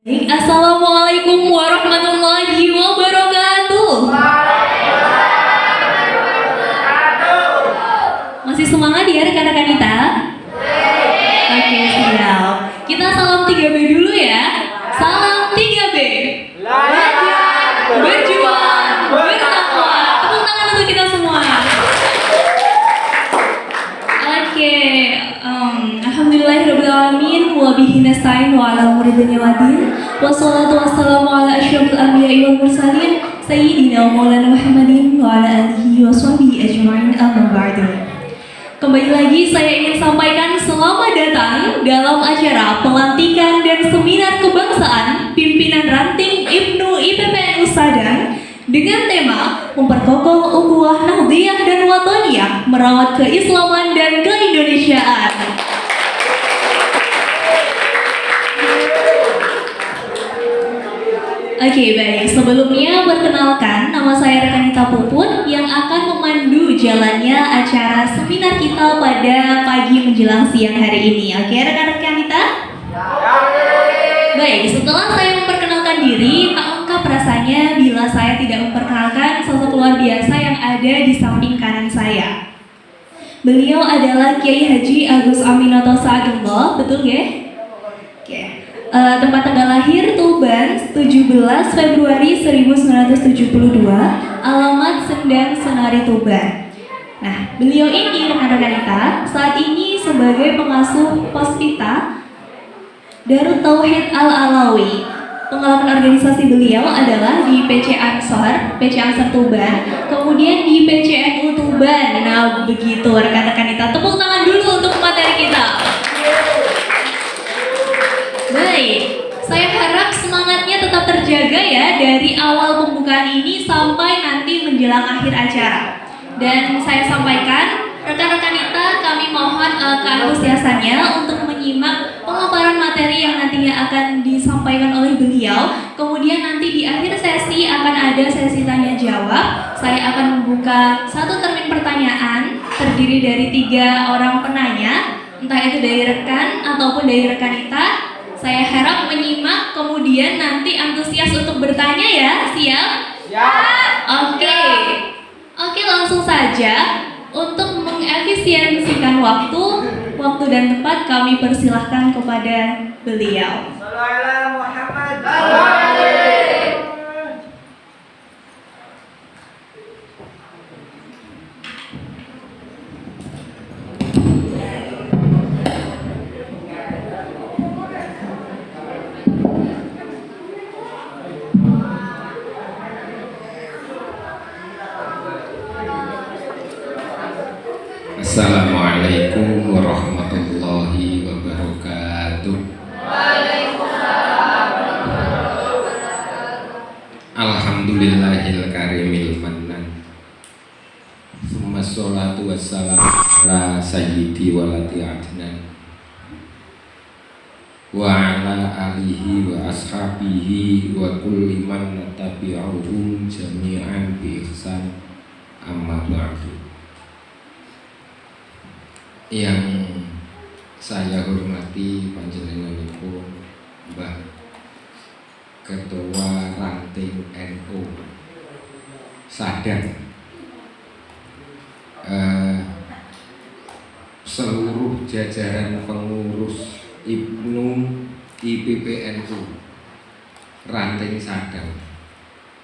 Assalamualaikum warahmatullahi wabarakatuh. Masih semangat ya rekan-rekan kita? Oke, siap. Kita salam 3B dulu ya. Salam 3B. Belajar, berjuang, bertakwa. Tepuk tangan untuk kita semua. Oke, alhamdulillahirrahmanirrahim. Wa bihi nasta'in wa ala umuri dunya waddin. Wassalatu wassalamu ala asyrafil anbiya'i wal mursalin sayyidina wa maulana Muhammadin wa ala alihi wa sahbihi ajma'in, amma ba'du. Kembali lagi saya ingin sampaikan selamat datang dalam acara pelantikan dan seminar kebangsaan pimpinan ranting Ibnu IPPNU Sadang dengan tema memperkokoh ukhuwah nahdhiyah dan wataniyah, merawat keislaman dan keindonesiaan. Oke, baik. Sebelumnya perkenalkan, nama saya Rekanita Puput yang akan memandu jalannya acara seminar kita pada pagi menjelang siang hari ini. Oke, rekan-rekan kita? Baik, setelah saya memperkenalkan diri, tak lengkap rasanya bila saya tidak memperkenalkan sosok luar biasa yang ada di samping kanan saya. Beliau adalah Kiai Haji Agus Aminoto Sa'adullah, betul ya? Oke. Tempat tanggal lahir Tuban 17 Februari 1972, alamat Sendang Senari Tuban. Nah, beliau ini rekan-rekan kita saat ini sebagai pengasuh Puspita Darut Tauhid Al-Alawi. Pengalaman organisasi beliau adalah di PC Ansor Tuban, kemudian di PCNU Tuban. Nah, begitu rekan-rekan kita. Tepuk tangan dulu untuk materi kita. Baik, saya harap semangatnya tetap terjaga ya dari awal pembukaan ini sampai nanti menjelang akhir acara. Dan saya sampaikan, rekan-rekan kita kami mohon keantusiasannya untuk menyimak pemaparan materi yang nantinya akan disampaikan oleh beliau. Kemudian nanti di akhir sesi akan ada sesi tanya jawab. Saya akan membuka satu termin pertanyaan terdiri dari 3 orang penanya, entah itu dari rekan ataupun dari rekan kita. Saya harap menyimak, kemudian nanti antusias untuk bertanya ya. Siap? Siap. Oke, langsung saja. Untuk mengefisiensikan waktu dan tempat kami persilahkan kepada beliau. Sallallahu Muhammad. Assalamualaikum warahmatullahi wabarakatuh. Alhamdulillahil karimil mannan. Summa sholatu wassalamu ala sayyidi walati adnan wa ala alihi wa ashabihi wa kulli man tabi'ahum jami'an bi ihsan, amma ba'du. Yang saya hormati panjenenganipun Mbah Ketua Ranting NU Sadang, seluruh jajaran pengurus Ibnu IPPNU Ranting Sadang.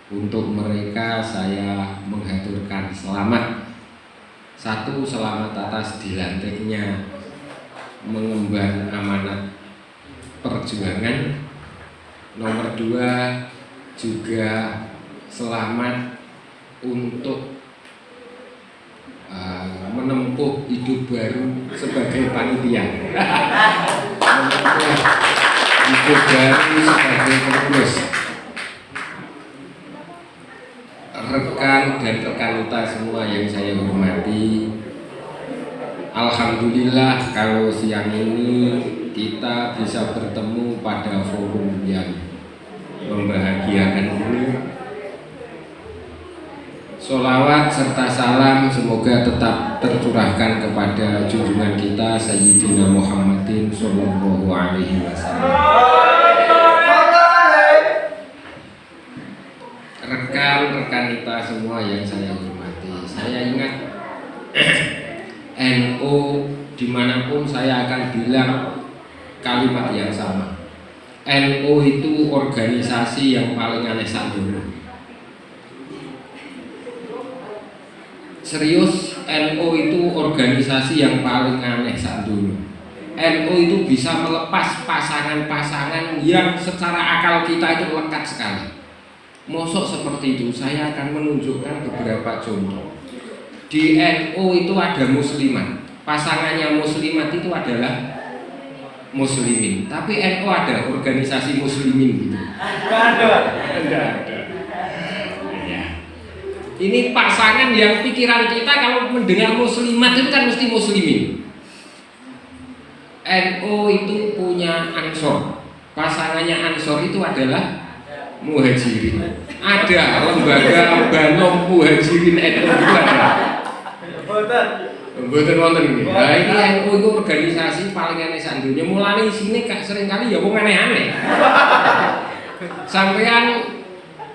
Untuk mereka saya menghaturkan selamat. 1, selamat atas dilantiknya mengemban amanat perjuangan. Nomor 2, juga selamat untuk menempuh hidup baru sebagai panitia. Menempuh hidup baru sebagai pengurus. Rekan dan rekanita semua yang saya hormati, alhamdulillah kalau siang ini kita bisa bertemu pada forum yang membahagiakan ini. Sholawat serta salam semoga tetap tercurahkan kepada junjungan kita Sayyidina Muhammadin Sallallahu Alaihi Wasallam. rekan-rekan kita semua yang saya hormati, saya ingat NU dimanapun saya akan bilang kalimat yang sama. NU itu organisasi yang paling aneh saat dulu. Serius, NU itu organisasi yang paling aneh saat dulu. NU itu bisa melepas pasangan-pasangan yang secara akal kita itu lekat sekali. Mosok seperti itu, saya akan menunjukkan beberapa contoh. Di NU itu ada muslimat, pasangannya muslimat itu adalah muslimin. Tapi NU ada organisasi muslimin gitu. Enggak ada. Ya. Ini pasangan yang pikiran kita kalau mendengar muslimat itu kan mesti muslimin. NU itu punya Ansor, pasangannya Ansor itu adalah Muhajirin. Ada lembaga Banom Muhajirin NU itu ada. Betul wonten iki. Nah iki NU itu organisasi paling aneh sak donya. Mulane isine sering kali ya wong aneh-aneh. Sampean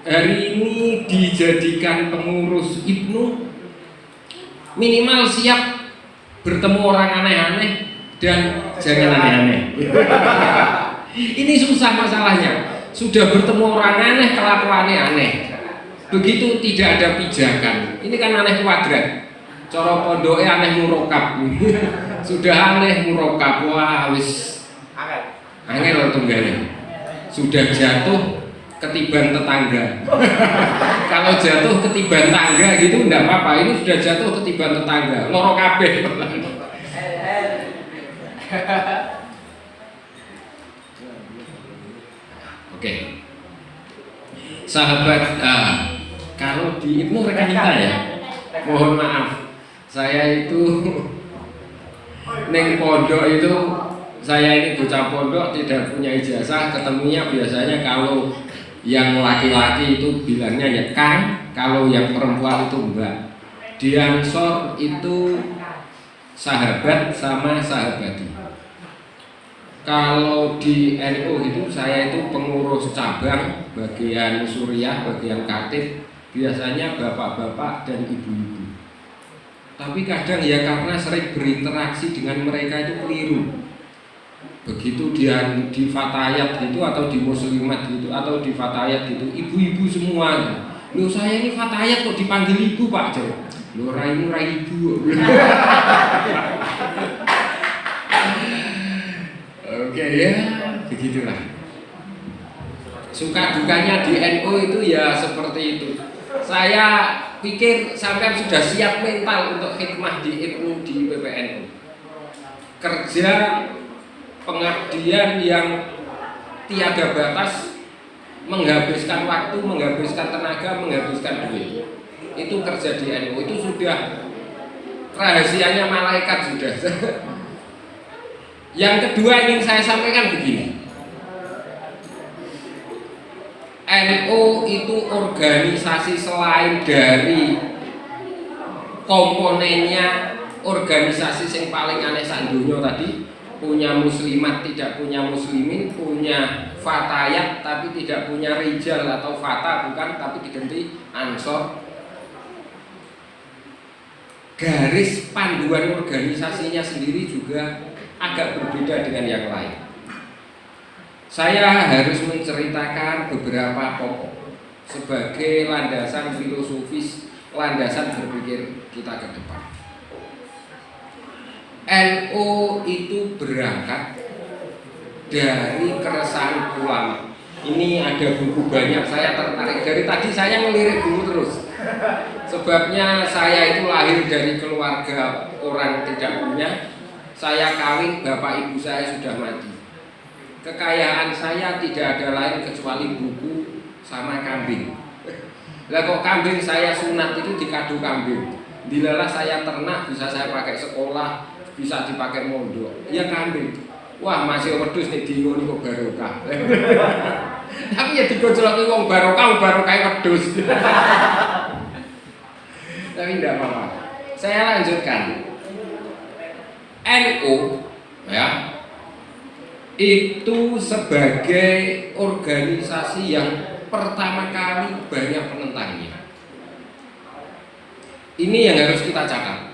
hari ini dijadikan pengurus Ibnu, minimal siap bertemu orang aneh-aneh dan jangan aneh-aneh. Ini susah masalahnya. Sudah bertemu orang aneh, kelakuannya aneh. Begitu tidak ada pijakan. Ini kan aneh kuadrat. Cara pondoke aneh murokab. Sudah aneh murokab. Wah wis angel tunggale. Sudah jatuh ketiban tetangga. Kalau jatuh ketiban tangga gitu enggak apa-apa. Ini sudah jatuh ketiban tetangga. Loro kabeh. Oke. Sahabat, kalau di Ibnu rekan kita ya, mohon maaf, saya itu neng pondok itu, saya ini bocah pondok tidak punya ijazah, ketemunya biasanya kalau yang laki-laki itu bilangnya ya Kang, kalau yang perempuan itu Mbak. Di Ansor itu sahabat sama sahabati. Kalau di NU itu saya itu pengurus cabang, bagian suriah, bagian katib, biasanya bapak-bapak dan ibu-ibu. Tapi kadang ya karena sering berinteraksi dengan mereka itu keliru. Begitu dia di fatayat gitu atau di muslimat gitu atau di fatayat gitu, ibu-ibu semua. Loh saya ini fatayat kok dipanggil ibu Pak Jo? Loh raimu rai ibu. Oke ya, begitulah. Suka dukanya di NU itu ya seperti itu. Saya pikir sampai sudah siap mental untuk hikmah di NU di PPNU. Kerja pengabdian yang tiada batas, menghabiskan waktu, menghabiskan tenaga, menghabiskan duit. Itu kerja di NU itu sudah rahasianya malaikat sudah. Yang kedua ingin saya sampaikan begini. NU itu organisasi selain dari komponennya organisasi yang paling aneh sak donya tadi, punya muslimat tidak punya muslimin, punya fatayat tapi tidak punya rijal atau fata bukan tapi diganti ansor. Garis panduan organisasinya sendiri juga agak berbeda dengan yang lain. Saya harus menceritakan beberapa pokok sebagai landasan filosofis, landasan berpikir kita ke depan. NU itu berangkat dari keresahan ulama. Ini ada buku banyak, saya tertarik. Dari tadi saya melirik dulu terus. Sebabnya saya itu lahir dari keluarga orang tidak punya. Saya kawin, bapak ibu saya sudah mati. Kekayaan saya tidak ada lain kecuali buku sama kambing. Lah kok kambing saya sunat itu dikado kambing. Dilalah saya ternak bisa saya pakai sekolah, bisa dipakai mondok. Ya kambing. Wah masih wedhus nek dingo niku barokah. Tapi ya digojloki wong barokah wedhus. Tapi tidak apa-apa. Saya lanjutkan. NU ya itu sebagai organisasi yang pertama kali banyak penentangnya. Ini yang harus kita catat.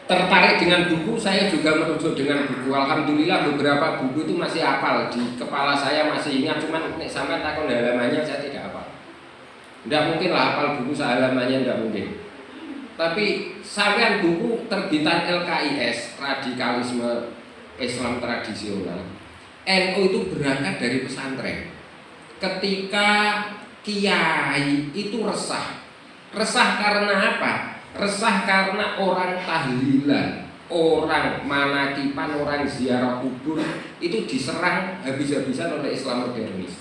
Tertarik dengan buku, saya juga merujuk dengan buku. Alhamdulillah beberapa buku itu masih hafal di kepala saya, masih ingat. Cuman sampai takut halamannya saya tidak hafal. Tidak mungkin lah hafal buku sehalamannya, tidak mungkin. Tapi sampean buku terbitan LKIS, Radikalisme Islam Tradisional, NU itu berangkat dari pesantren. Ketika kiai itu resah karena apa? Resah karena orang tahlilan, orang manakipan, orang ziarah kubur itu diserang habis-habisan oleh Islam modernis.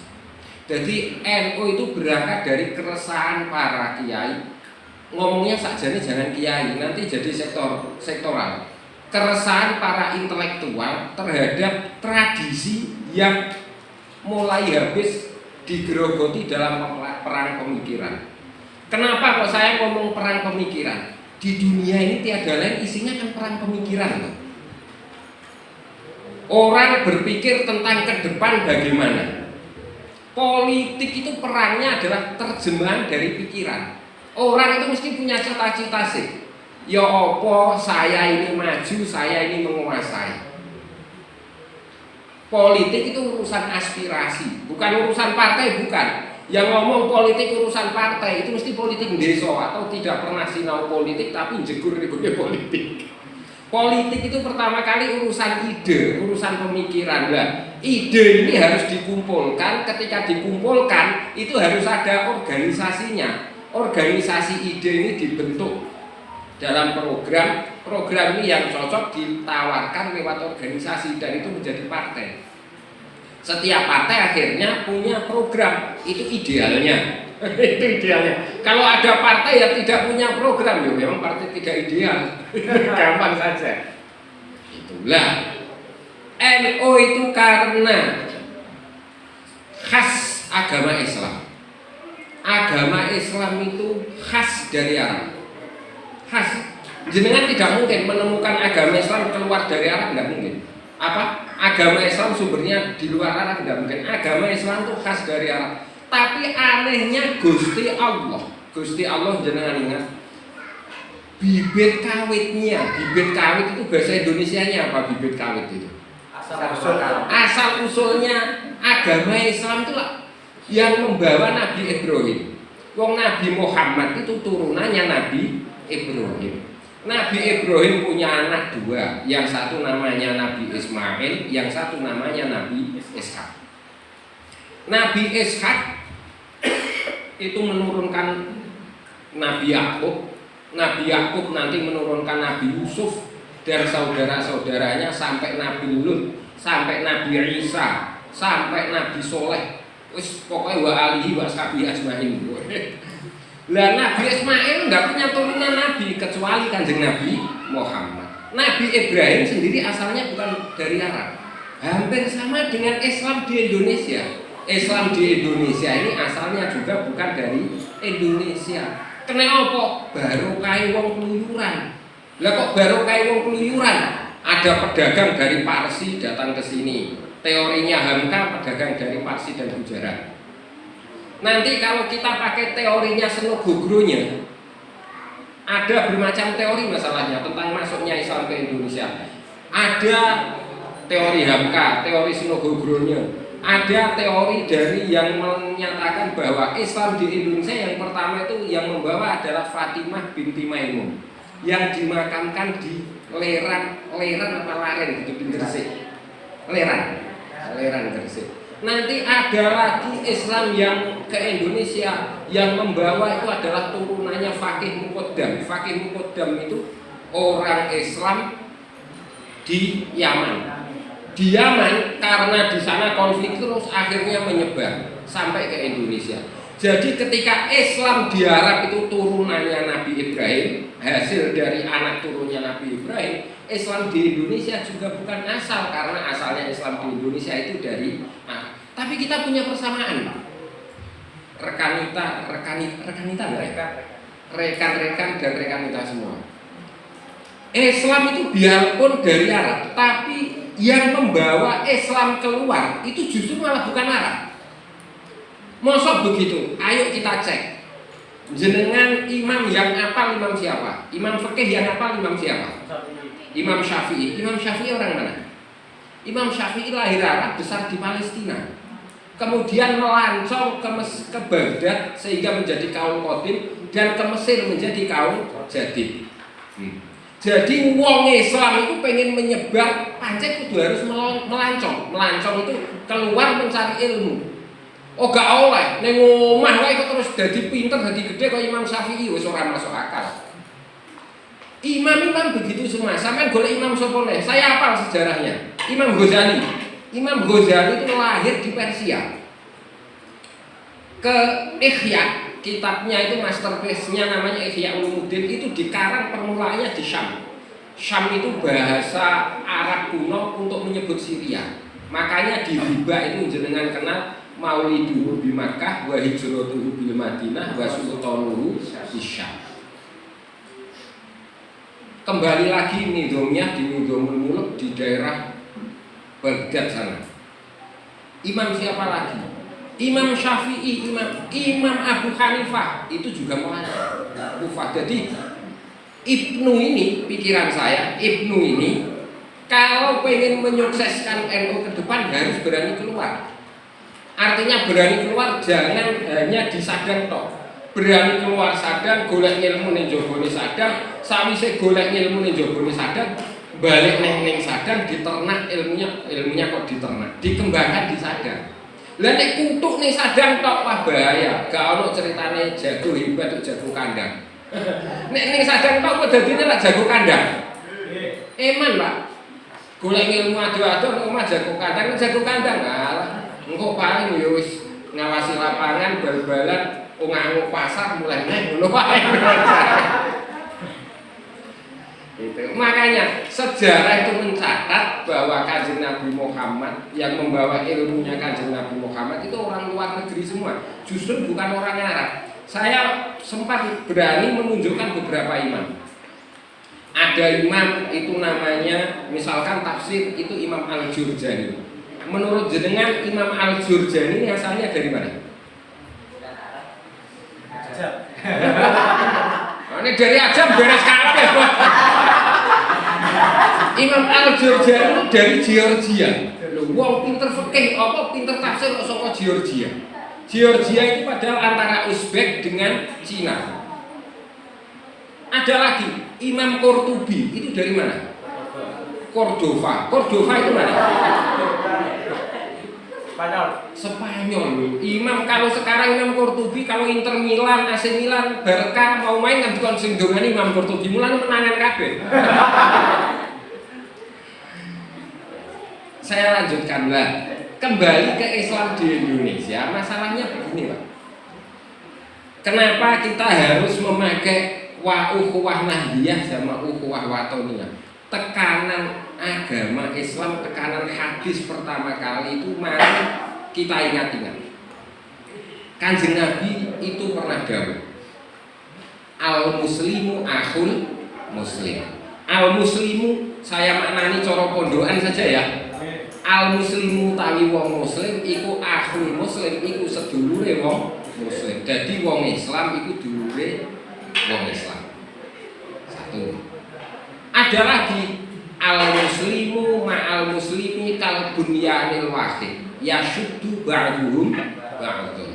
Jadi NU itu berangkat dari keresahan para kiai. Ngomongnya sakjane jangan kiai, nanti jadi sektoral. Keresahan para intelektual terhadap tradisi yang mulai habis digerogoti dalam perang pemikiran. Kenapa kok saya ngomong perang pemikiran? Di dunia ini tiada lain isinya kan perang pemikiran loh. Orang berpikir tentang ke depan bagaimana. Politik itu perangnya adalah terjemahan dari pikiran. Orang itu mesti punya cita-cita sih. Ya apa saya ini maju, saya ini menguasai. Politik itu urusan aspirasi, bukan urusan partai, bukan. Yang ngomong politik urusan partai itu mesti politik desa atau tidak pernah sinau politik tapi jegur ributnya politik. Politik itu pertama kali urusan ide, urusan pemikiran. Nah, ide ini harus dikumpulkan. Ketika dikumpulkan itu harus ada organisasinya. Organisasi ide ini dibentuk dalam program ini yang cocok ditawarkan lewat organisasi dan itu menjadi partai. Setiap partai akhirnya punya program, itu idealnya. Itu idealnya. Kalau ada partai yang tidak punya program, ya memang partai tidak ideal. Gampang saja. Itulah NU itu karena khas agama Islam. Agama Islam itu khas dari Arab. Khas. Jenengan tidak mungkin menemukan agama Islam keluar dari Arab, tidak mungkin. Apa? Agama Islam sumbernya di luar Arab, tidak mungkin. Agama Islam itu khas dari Arab. Tapi anehnya Gusti Allah jenengan ingat bibit kawitnya. Bibit kawit itu bahasa Indonesianya apa bibit kawit itu? Asal usulnya agama Islam itu yang membawa Nabi Ibrahim. Wong Nabi Muhammad itu turunannya Nabi Ibrahim. Nabi Ibrahim punya anak dua, yang satu namanya Nabi Ismail, yang satu namanya Nabi Ishak. Nabi Ishak itu menurunkan Nabi Yakub. Nabi Yakub nanti menurunkan Nabi Yusuf dan saudara-saudaranya sampai Nabi Lut, sampai Nabi Isa, sampai Nabi Soleh. Wis pokoknya wa alihi wa sahbihi ajmain. Lah Nabi Ismail enggak punya turunan nabi kecuali Kanjeng Nabi Muhammad. Nabi Ibrahim sendiri asalnya bukan dari Arab. Hampir sama dengan Islam di Indonesia. Islam di Indonesia ini asalnya juga bukan dari Indonesia. Kenapa? Barokah wong keluyuran. Lah kok barokah wong keluyuran? Ada pedagang dari Parsi datang ke sini. Teorinya Hamka pedagang dari Parsi dan Gujarat. Nanti kalau kita pakai teorinya Senogogronya, ada bermacam teori masalahnya tentang masuknya Islam ke Indonesia. Ada teori Hamka, teori Senogogronya, ada teori dari yang menyatakan bahwa Islam di Indonesia yang pertama itu yang membawa adalah Fatimah binti Maimun yang dimakamkan di Leran apa Laren gitu di Gresik. Leran Gresik. Nanti ada lagi Islam yang ke Indonesia yang membawa itu adalah turunannya Fakih Muqaddam. Fakih Muqaddam itu orang Islam di Yaman. Di Yaman karena di sana konflik terus akhirnya menyebar sampai ke Indonesia. Jadi ketika Islam di Arab itu turunannya Nabi Ibrahim, hasil dari anak turunnya Nabi Ibrahim, Islam di Indonesia juga bukan asal karena asalnya Islam di Indonesia itu dari tapi kita punya persamaan. Rekanita rekan-rekan dan rekanita semua. Islam itu biarpun dari Arab, tapi yang membawa Islam keluar itu justru malah bukan Arab. Mosok begitu? Ayo kita cek. Jenengan imam yang apal imam siapa? Imam fikih yang apal imam siapa? Imam Syafi'i. Imam Syafi'i orang mana? Imam Syafi'i lahir Arab, besar di Palestina. Kemudian melancong ke Baghdad sehingga menjadi kaum Qadim, dan ke Mesir menjadi kaum Jadid. Jadi wong Islam itu pengen menyebar, pancen kudu harus melancong. Melancong itu keluar mencari ilmu. Oh gak oleh, ning omah wae kok terus dadi pinter, dadi gede kaya Imam Syafi'i, wis ora masuk akal. Imam-imam begitu semua. Sampeyan golek imam sapa neh? Saya hafal sejarahnya. Imam Ghazali. Imam Ghazali itu lahir di Persia. Ke Ihya, kitabnya itu masterpiece-nya namanya Ihya Ulumuddin, itu dikarang permulaannya di Syam. Syam itu bahasa Arab kuno untuk menyebut Syria. Makanya di riba itu jenengan kenal Mauliduhu di Makkah, wa hijratuhu bil Madinah, wa sultanuhu di Syam. Kembali lagi nizamnya di Nizamul Muluk di daerah Baghdad sana. Imam siapa lagi? Imam Syafi'i, Imam Abu Hanifah itu juga mulai Kufah. Jadi Ibnu ini, pikiran saya, Ibnu ini kalau pengen menyukseskan NU ke depan harus berani keluar. Artinya berani keluar, jangan hanya di Sadang tok. Berani keluar Sadang, golek ilmu ning jogone Sadang, sawise golek ilmu ning jogone Sadang, balik ning Sadang, diternak ilmunya kok diternak, dikembangkan di Sadang. Lah nek kutuk ning Sadang tok wah bahaya, gak ono ceritane jago hebat jago kandang. Nek ning Sadang tok kok dadine lak jago kandang. Eman, Pak. Golek ilmu ado-ado omah jago kandang, alah. Engko paling ya wis ngawasi lapangan, bal-balan, nganggo pasar mulai ngono wae. Itu. Makanya sejarah itu mencatat bahwa Kanjeng Nabi Muhammad yang membawa ilmunya Kanjeng Nabi Muhammad itu orang luar negeri semua, justru bukan orang Arab. Saya sempat berani menunjukkan beberapa imam. Ada imam itu namanya, misalkan tafsir itu Imam Al-Jurjani. Menurut jenengan Imam Al-Jurjani ini asalnya dari mana? Ini dari Ajam beres kabeh. Imam Al-Jurjani dari Georgia. Wong pinter fikih apa pinter tafsir kok saka Georgia. Georgia itu padahal antara Uzbek dengan Cina. Ada lagi Imam Qurtubi, itu dari mana? Cordova itu mana? Spanyol. Imam kalau sekarang Imam Qurtubi, kalau Inter Milan, AC Milan, Barca mau main kan bukan sing dongane Imam Qurtubi, mulane menangan kabeh. Saya lanjutkan lah. Kembali ke Islam di Indonesia, masalahnya begini, Pak. Kenapa kita harus memakai ukhuwah nahdiyah sama ukhuwah watoniyah? Tekanan agama Islam, tekanan hadis pertama kali itu mari kita ingat-ingat. Kanjeng Nabi itu pernah dawuh, al-muslimu akhul muslim. Al-muslimu saya maknani cara pondokan saja ya. Al-muslimu tawi wong muslim iku akhul muslim, iku sedulure wong muslim. Jadi wong Islam iku dulure wong Islam. Satu. Ada lagi al-muslimu ma'al muslimi kal bunyanil wahid yashuddu ba'duhum ba'dun.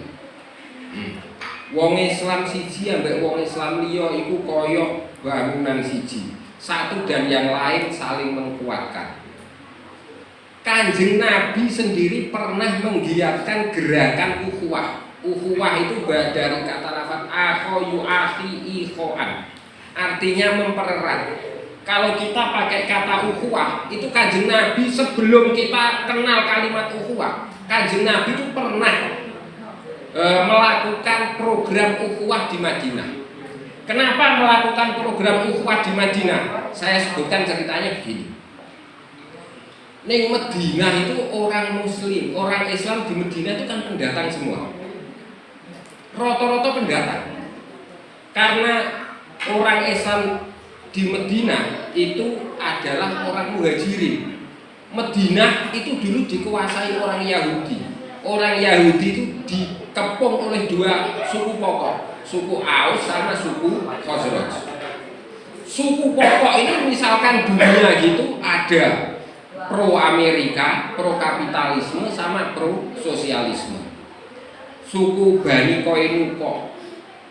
Wong Islam siji ambek wong Islam liya iku kaya bangunan siji, satu dan yang lain saling menguatkan. Kanjeng Nabi sendiri pernah menggiatkan gerakan ukhuwah. Ukhuwah itu dari kata lafaz akho yu'akhi ikhoan, artinya mempererat. Kalau kita pakai kata ukhuwah, itu Kanjeng Nabi sebelum kita kenal kalimat ukhuwah, Kanjeng Nabi itu pernah melakukan program ukhuwah di Madinah. Kenapa melakukan program ukhuwah di Madinah? Saya sebutkan ceritanya begini. Ning Madinah itu orang Muslim, orang Islam di Madinah itu kan pendatang semua. Rata-rata pendatang. Karena orang Islam di Madinah itu adalah orang muhajirin. Madinah itu dulu dikuasai orang Yahudi. Orang Yahudi itu dikepung oleh dua suku pokok. suku Aus sama suku Khazraj. Suku pokok ini misalkan dunia gitu ada pro Amerika, pro kapitalisme sama pro sosialisme. Suku Bani Qainuqa,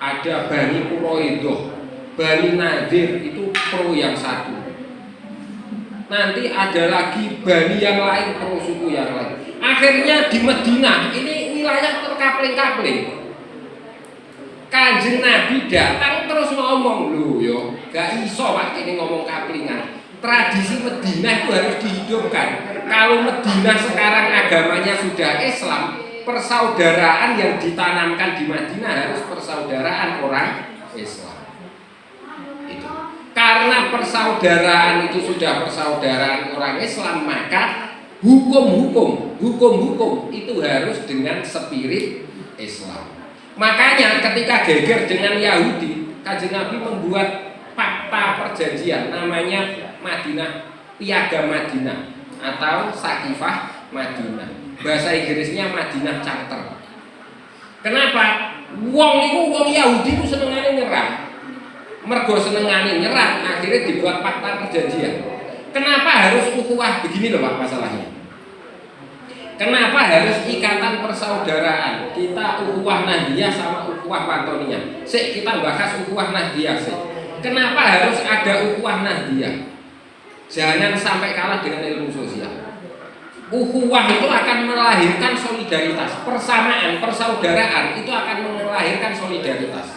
ada Bani Quraidah, Bani Nadir itu pro yang satu. Nanti ada lagi Bani yang lain pro suku yang lain. Akhirnya di Madinah ini wilayah terkapling-kapling. Kanjeng Nabi datang terus ngomong, "Lho yo, gak iso Pak ini ngomong kaplingan. Tradisi Madinah itu harus dihidupkan. Kalau Madinah sekarang agamanya sudah Islam, persaudaraan yang ditanamkan di Madinah harus persaudaraan orang Islam." Itu. Karena persaudaraan itu sudah persaudaraan orang Islam, maka hukum-hukum itu harus dengan spirit Islam. Makanya ketika geger dengan Yahudi, Kanjeng Nabi membuat fakta perjanjian namanya Madinah, Piagam Madinah atau Sakifah Madinah. Bahasa Inggrisnya Madinah Charter. Kenapa? Wong Yahudi itu senengane nyerang. Mergo senengane nyerang, akhirnya dibuat fakta perjanjian. Kenapa harus ukhuwah begini loh Pak masalahnya? Kenapa harus ikatan persaudaraan? Kita ukhuwah Nahdiyah sama ukhuwah Watoniyah. Kita bahas ukhuwah Nahdiyah sih. Kenapa harus ada ukhuwah Nahdiyah? Jangan sampai kalah dengan ilmu sosial. Ukhuwah itu akan melahirkan solidaritas, persamaan, persaudaraan itu akan melahirkan solidaritas.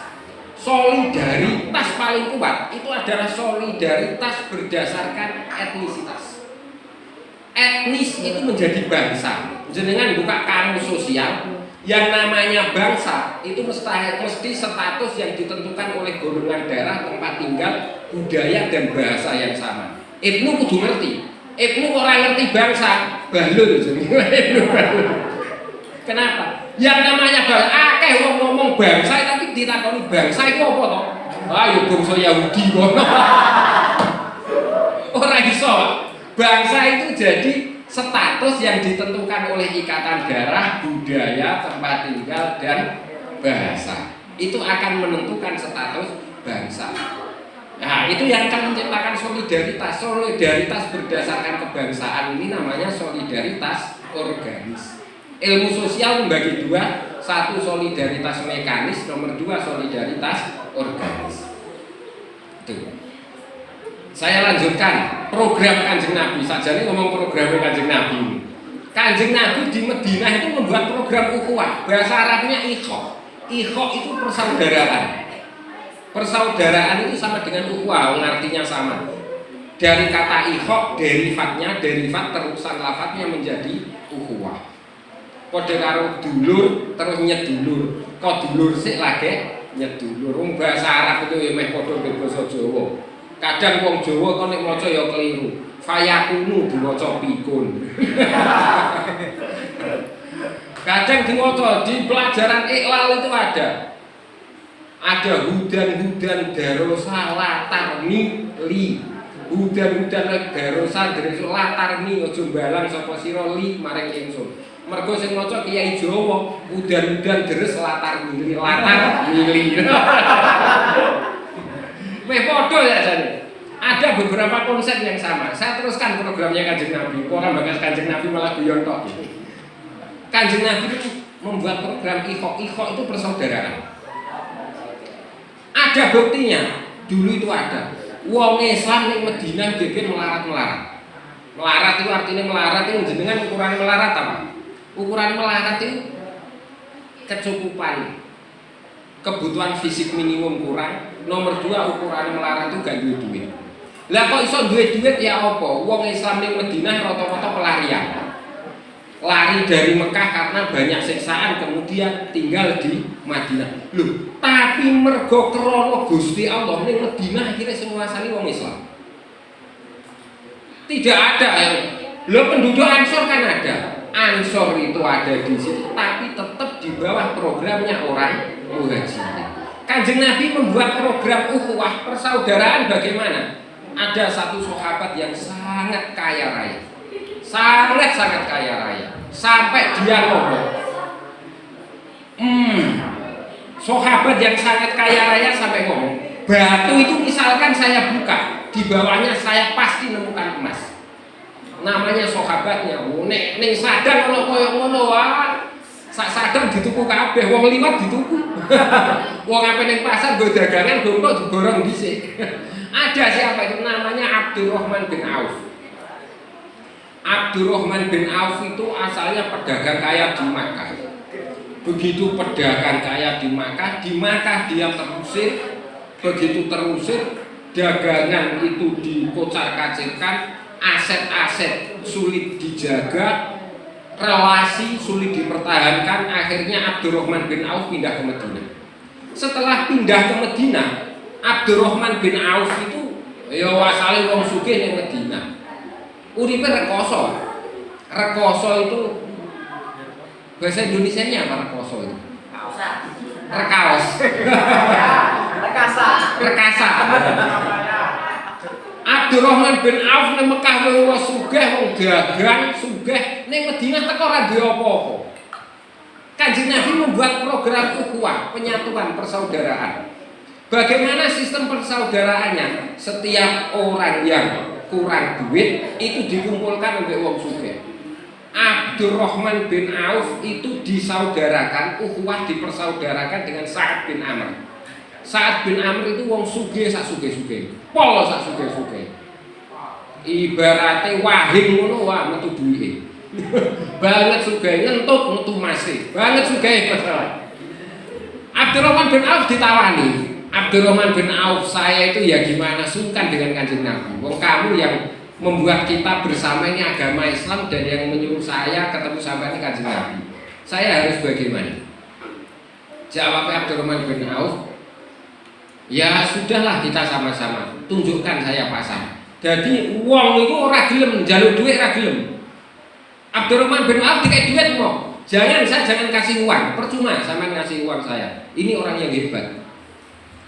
Solidaritas paling kuat itu adalah solidaritas berdasarkan etnisitas. Etnis itu menjadi bangsa. Jenengan buka kamus sosial, yang namanya bangsa itu mesti status yang ditentukan oleh golongan darah, tempat tinggal, budaya dan bahasa yang sama. Ibnu kudu ngerti. Ibnu orang ngerti bangsa, balul Ibnu balul. Kenapa? Yang namanya bangsa, akeh wong ngomong bangsa tapi ditakoni bangsa itu apa toh? Ayo bangsa Yahudi ngono. Ora iso. Bangsa itu jadi status yang ditentukan oleh ikatan darah, budaya, tempat tinggal, dan bahasa. Itu akan menentukan status bangsa. Nah, itu yang akan menciptakan solidaritas. Solidaritas berdasarkan kebangsaan ini namanya solidaritas organis. Ilmu sosial membagi dua, satu solidaritas mekanis, nomor dua solidaritas organis. Itu. Saya lanjutkan program Kanjeng Nabi. Saja ini ngomong programnya Kanjeng Nabi. Kanjeng Nabi di Madinah itu membuat program ukhuwah. Bahasa Arabnya ikho. Ikho itu persaudaraan. Persaudaraan itu sama dengan ukhuwah, artinya sama. Dari kata ikho, derivat terusan lafadznya menjadi ukhuwah. Kode karo dulur terus nyedulur. Kok dulur sik lagi nyedulur. Bahasa Arab itu ya meh padha karo basa Jawa. Kadang wong Jawa kok nek maca ya keliru. Fayakunu diwaca pikun. Kadang diwaca di pelajaran iklal itu ada. Ada hudan-hudan darosa latarni li. Hudan-hudan darosa latarni aja balang sapa sira li maring ingsun. Mergo sing maca Kiai Jawa, hudan-hudan deres latar mili. Weh podo ya jane. Ada beberapa konsep yang sama. Saya teruskan programnya Kanjeng Nabi. Orang bagas Kanjeng Nabi malah guyon tok. Kanjeng Nabi itu membuat program ikho itu persaudaraan. Ada buktinya. Dulu itu ada. Wong Islam ning Madinah geger melarat-melarat. Melarat itu artinya melarat itu jenengan ukuran melarat apa? Ukuran melarat itu kecukupan. Kebutuhan fisik minimum kurang. Nomor dua ukuran melarat itu gak duit duit. Lah kok iso duit duit ya apa? Wong Islam ning Madinah rata-rata pelarian. Lari dari Mekah karena banyak siksaan kemudian tinggal di Madinah. Loh, tapi mergo krana Gusti Allah ning Madinah akhirnya sing nguasani wong Islam. Tidak ada ya. Loh penduduk Ansor kan ada. Ansor itu ada di situ tapi tetap di bawah programnya orang Muhajirin. Kanjeng Nabi membuat program ukhuwah persaudaraan bagaimana? Ada satu sahabat yang sangat kaya raya. Sangat kaya raya. Sampai dia ngomong, sahabat yang sangat kaya raya sampai ngomong, batu itu misalkan saya buka, di bawahnya saya pasti nemukan emas. Namanya sahabatnya, nek ning sadang ono koyo ngono wae. Sak sadang dituku kabeh, wong liwat dituku. Wong ape ning pasar go dagangan go entuk diborong dhisik. Ada siapa itu namanya Abdurrahman bin Auf. Abdurrahman bin Auf itu asalnya pedagang kaya di Makkah. Begitu pedagang kaya di Makkah dia terusir. Begitu terusir, dagangan itu dikocar-kacirkan, aset-aset sulit dijaga, relasi sulit dipertahankan. Akhirnya Abdurrahman bin Auf pindah ke Madinah. Setelah pindah ke Madinah, Abdurrahman bin Auf itu ya asale wong sugih ning Madinah. Uripe rekoso. Rekoso itu bahasa Indonesianya apa rekoso itu? Rekaos. Rekasa. Abdurrahman bin Auf nang Mekah wong sugih, wong dagang sugih, ning Madinah teko ora duwe apa-apa. Kanjeng Nabi membuat program ukhuwah, penyatuan persaudaraan. Bagaimana sistem persaudaraannya? Setiap orang yang kurang duit itu dikumpulkan oleh wong sugih. Abdurrahman bin Auf itu disaudarakan, ukhuwah dipersaudarakan dengan Sa'ad bin Amr. Sa'ad bin Amr itu wong sugih sak sugih-sugih. Pol sak sugih-sugih. Ibarate wahing ngono wae metu duwike. Banget sugih ngentut metu mase. Banget sugih masalah. Abdurrahman bin Auf ditawani. Abdurrahman bin Auf, saya itu ya gimana sungkan dengan Kanjeng Nabi. Wong kamu yang membuat kita bersama ini agama Islam dan yang menyuruh saya ketemu sama ini Kanjeng Nabi. Saya harus bagaimana? Jawabnya Abdurrahman bin Auf, ya sudahlah kita sama-sama. Tunjukkan saya pasang. Jadi uang itu ora gelem, njaluk duit ora gelem. Abdurrahman bin Auf dikai duit mau. Saya jangan kasih uang, percuma sama ngasih uang saya. Ini orang yang hebat.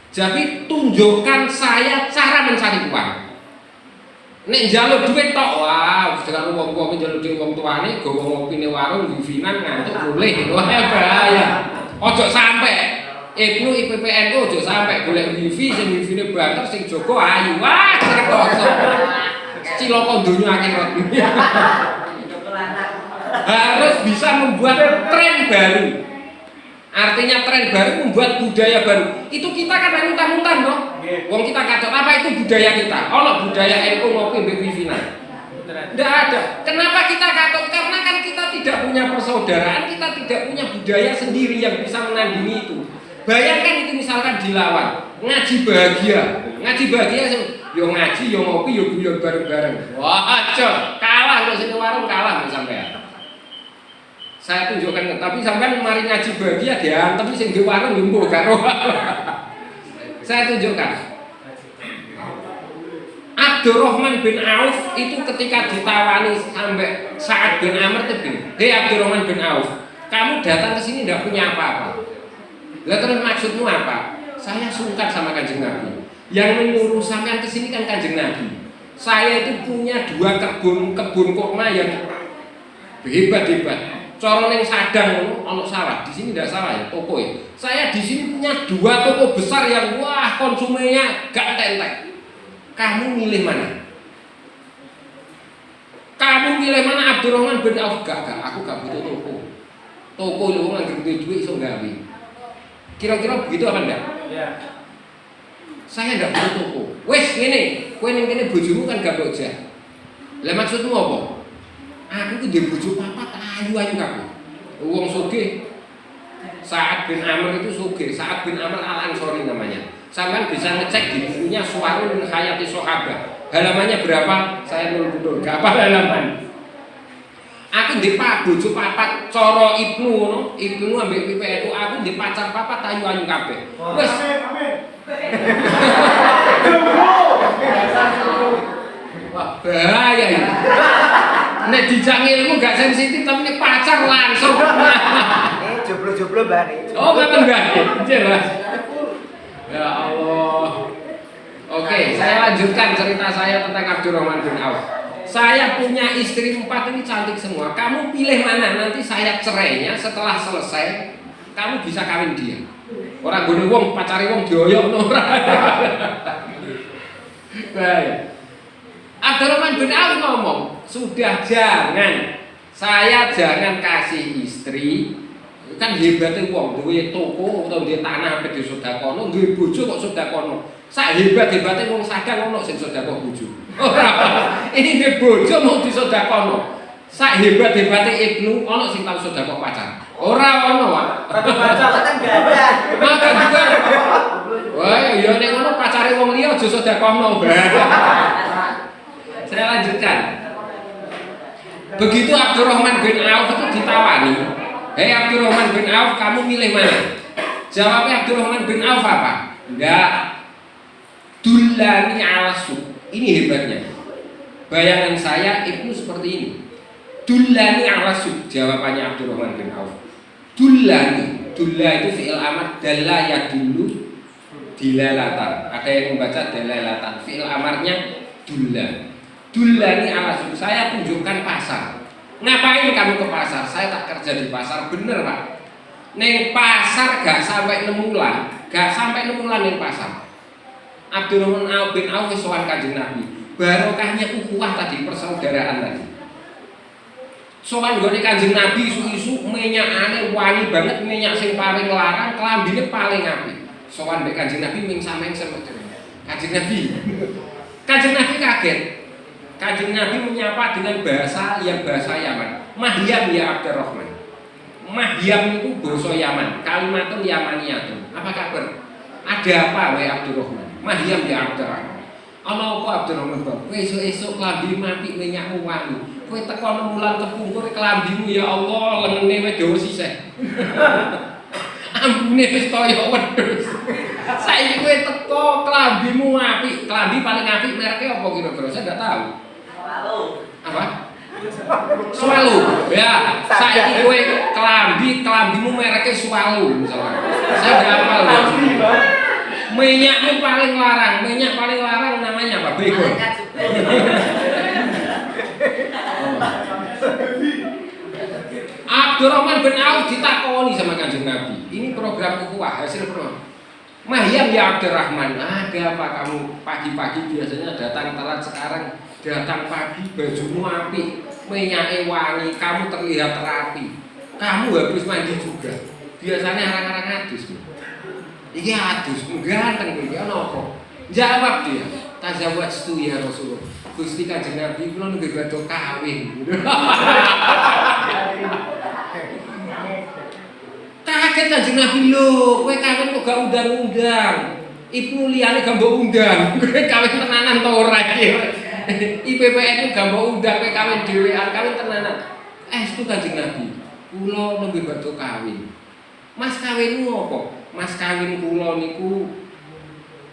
Jadi tunjukkan saya cara mencari uang. Nek njaluk duit tok, wah, sedang wong-wong njaluk duit wong tuane, gowo ngopine warung wifinan ngantuk boleh. Wah, bahaya. Ojo sampai Ibnu IPPNU ojo sampai golek wifi sing wifine banter sing Joko ayu. Wah, rekoso. Cilaka donya akhirat. Harus bisa membuat tren baru. Artinya tren baru membuat budaya baru. Itu kita kan muntah-muntah dong. Wong kita kacau apa itu budaya kita? Oh, budaya NU ngopi mbek wifinan. Tidak ada. Kenapa kita kacau? Karena kan kita tidak punya persaudaraan, kita tidak punya budaya sendiri yang bisa menandingi itu. Bayangkan itu misalkan dilawan, ngaji bahagia yo ngaji, yo ngopi, yo guyon bareng-bareng. Wah, kalah kok sing warung kalah sampean. Saya tunjukkan, tapi sampean mari ngaji bahagia diantem sing di warung lumpuh karo. Saya tunjukkan. Abdurrahman bin Auf itu ketika ditawani sampai Sa'ad bin Amr itu, "Hei Abdurrahman bin Auf, kamu datang ke sini tidak punya apa-apa. Lah terus maksudmu apa?" "Saya sungkan sama Kanjeng Nabi. Yang menyuruh sampean ke sini kan Kanjeng Nabi. Saya itu punya 2 kebun kurma yang hebat-hebat. Cara ning sadang ono salah, di sini tidak salah ya, toko ya. Saya di sini punya 2 toko besar yang wah konsumennya gak entek-entek. Kamu milih mana?" "Kamu milih mana?" Abdurrahman bin Auf, gak, aku gak butuh toko. Toko lu nggak gede duit iso gawe. Kira-kira begitu apa enggak? Iya. Saya enggak butuh toko. Wes ngene, kowe ning kene bojomu kan gak bojah. Lah maksudmu apa? Aku ku ndek bojo 4 ayu-ayu kabeh. Wong sugih. Sa'ad bin Amr itu sugih. Sa'ad bin Amr Al-Ansori namanya. Sampeyan bisa ngecek di bukunya Suwarul Hayati Sahabah. Halamannya berapa? Saya nul-nul, gak apa halaman. Aku ndek bojo 4, cara Ibnu ngono, Ibnu ambek PPNU, aku ndek pacar 4 ayu-ayu kabeh. Wes. Wah, bahaya ya. Nek dijak ilmu gak sensitif tapi nek pacar langsung. Joblo-joblo Mbak. Oh, ngoten Mbak. Jelas. Ya Allah. Oke, saya lanjutkan cerita saya tentang Abdurrahman bin Auf. Saya punya istri 4 ini cantik semua. Kamu pilih mana? Nanti saya cerainya setelah selesai. Kamu bisa kawin dia. Ora nggone wong pacare wong dioyokno ora. Baik. Abdurrahman bin Auf ngomong, sudah jangan, saya jangan kasih istri. Kan hebatnya wong duwe toko atau duwe tanah ape disedekahno, duwe bojo kok sedekahno. Sak hebat-hebate wong sadang ono sing sedekah bojo. Ora. Ini duwe bojo mau disedekahno. Sak hebat-hebate Ibnu ono sing tau sedekah pacar. Ora ono, Pak. Pacar kan ganda. Maka juga. Wah, ya nek ngono pacare wong liya aja sedekahno. Saya lanjutkan. Begitu Abdurrahman bin Auf itu ditawani, "Hei Abdurrahman bin Auf, kamu milih mana?" Jawabnya Abdurrahman bin Auf apa? Enggak. Dullani ala suq. Ini hebatnya. Bayangan saya Ibnu seperti ini. Dullani ala suq. Jawabannya Abdurrahman bin Auf. Dullani. Dulla itu fi'il amar, dalla ya dulu dilalatan. Ada yang membaca dalalatan. Fi'il amarnya dulla. Dullani ala suq. Saya tunjukkan pasar. Ngapain kamu ke pasar? Saya tak kerja di pasar. Bener, Pak. Neng pasar gak sampai 6 bulan. Gak sampai 6 bulan neng pasar. Abdurrahman bin Auf sowan Kanjeng Nabi. Barokahnya ukhuwah tadi, persaudaraan tadi. Sowan nggone Kanjeng Nabi isu-isu menyakane wangi banget, minyak sing paling larang, klambine paling apik. Sowan mbek Kanjeng Nabi ming sampeyan semeten. Kanjeng Nabi. Kanjeng Nabi kaget. Kanjeng Nabi menyapa dengan bahasa yang bahasa Yaman. Mahyam ya Abdurrahman. Mahyam itu bahasa Yaman, kalimatun Yamaniyatun. Apa kabar? Ada apa wahai Abdurrahman? Mahyam ya Abdurrahman. Ana apa Abdurrahman? Kowe esuk-esuk klambi mati minyakmu wangi. Kowe teko nemulan kepungkur klambimu ya Allah lengene wis dawa sisih. Ambune wis kaya wedhus. Saiki kowe teko klambimu apik. Klambi paling apik mereke apa kira-kira? Saya enggak tahu. Apa? Swallow. Ya, saiki kowe klambimu mereke Swallow misalnya. Saya enggak hafal. Minyakmu paling larang, minyak paling larang namanya apa? Baygon. Abdurrahman bin Auf ditakoni sama Kanjeng Nabi. Ini program ukhuwah, hasil program. Mahyam ya Abdurrahman, ada apa kamu pagi-pagi biasanya datang telat, sekarang datang pagi bajumu apik, minyaknya wangi, kamu terlihat rapi. Kamu habis mandi juga. Biasanya orang-orang adus. Iki adus, ganteng iki ana apa? Jawab dia, tazawwajtu ya Rasulullah. Gusti Kanjeng Nabi kula nggih badhe kawin. Kaget Kanjeng Nabi lho, kowe kawin kok gak undang-undang. Ibnu liyane gak mbok undang. Kowe kawin tenanan ta ora iki? IPPN gak mbok undang kowe kawin dhewean, kawin tenanan. Estu Kanjeng Nabi, kula nembe badhe kawin. Mas kawinmu apa? Mas kawin kula niku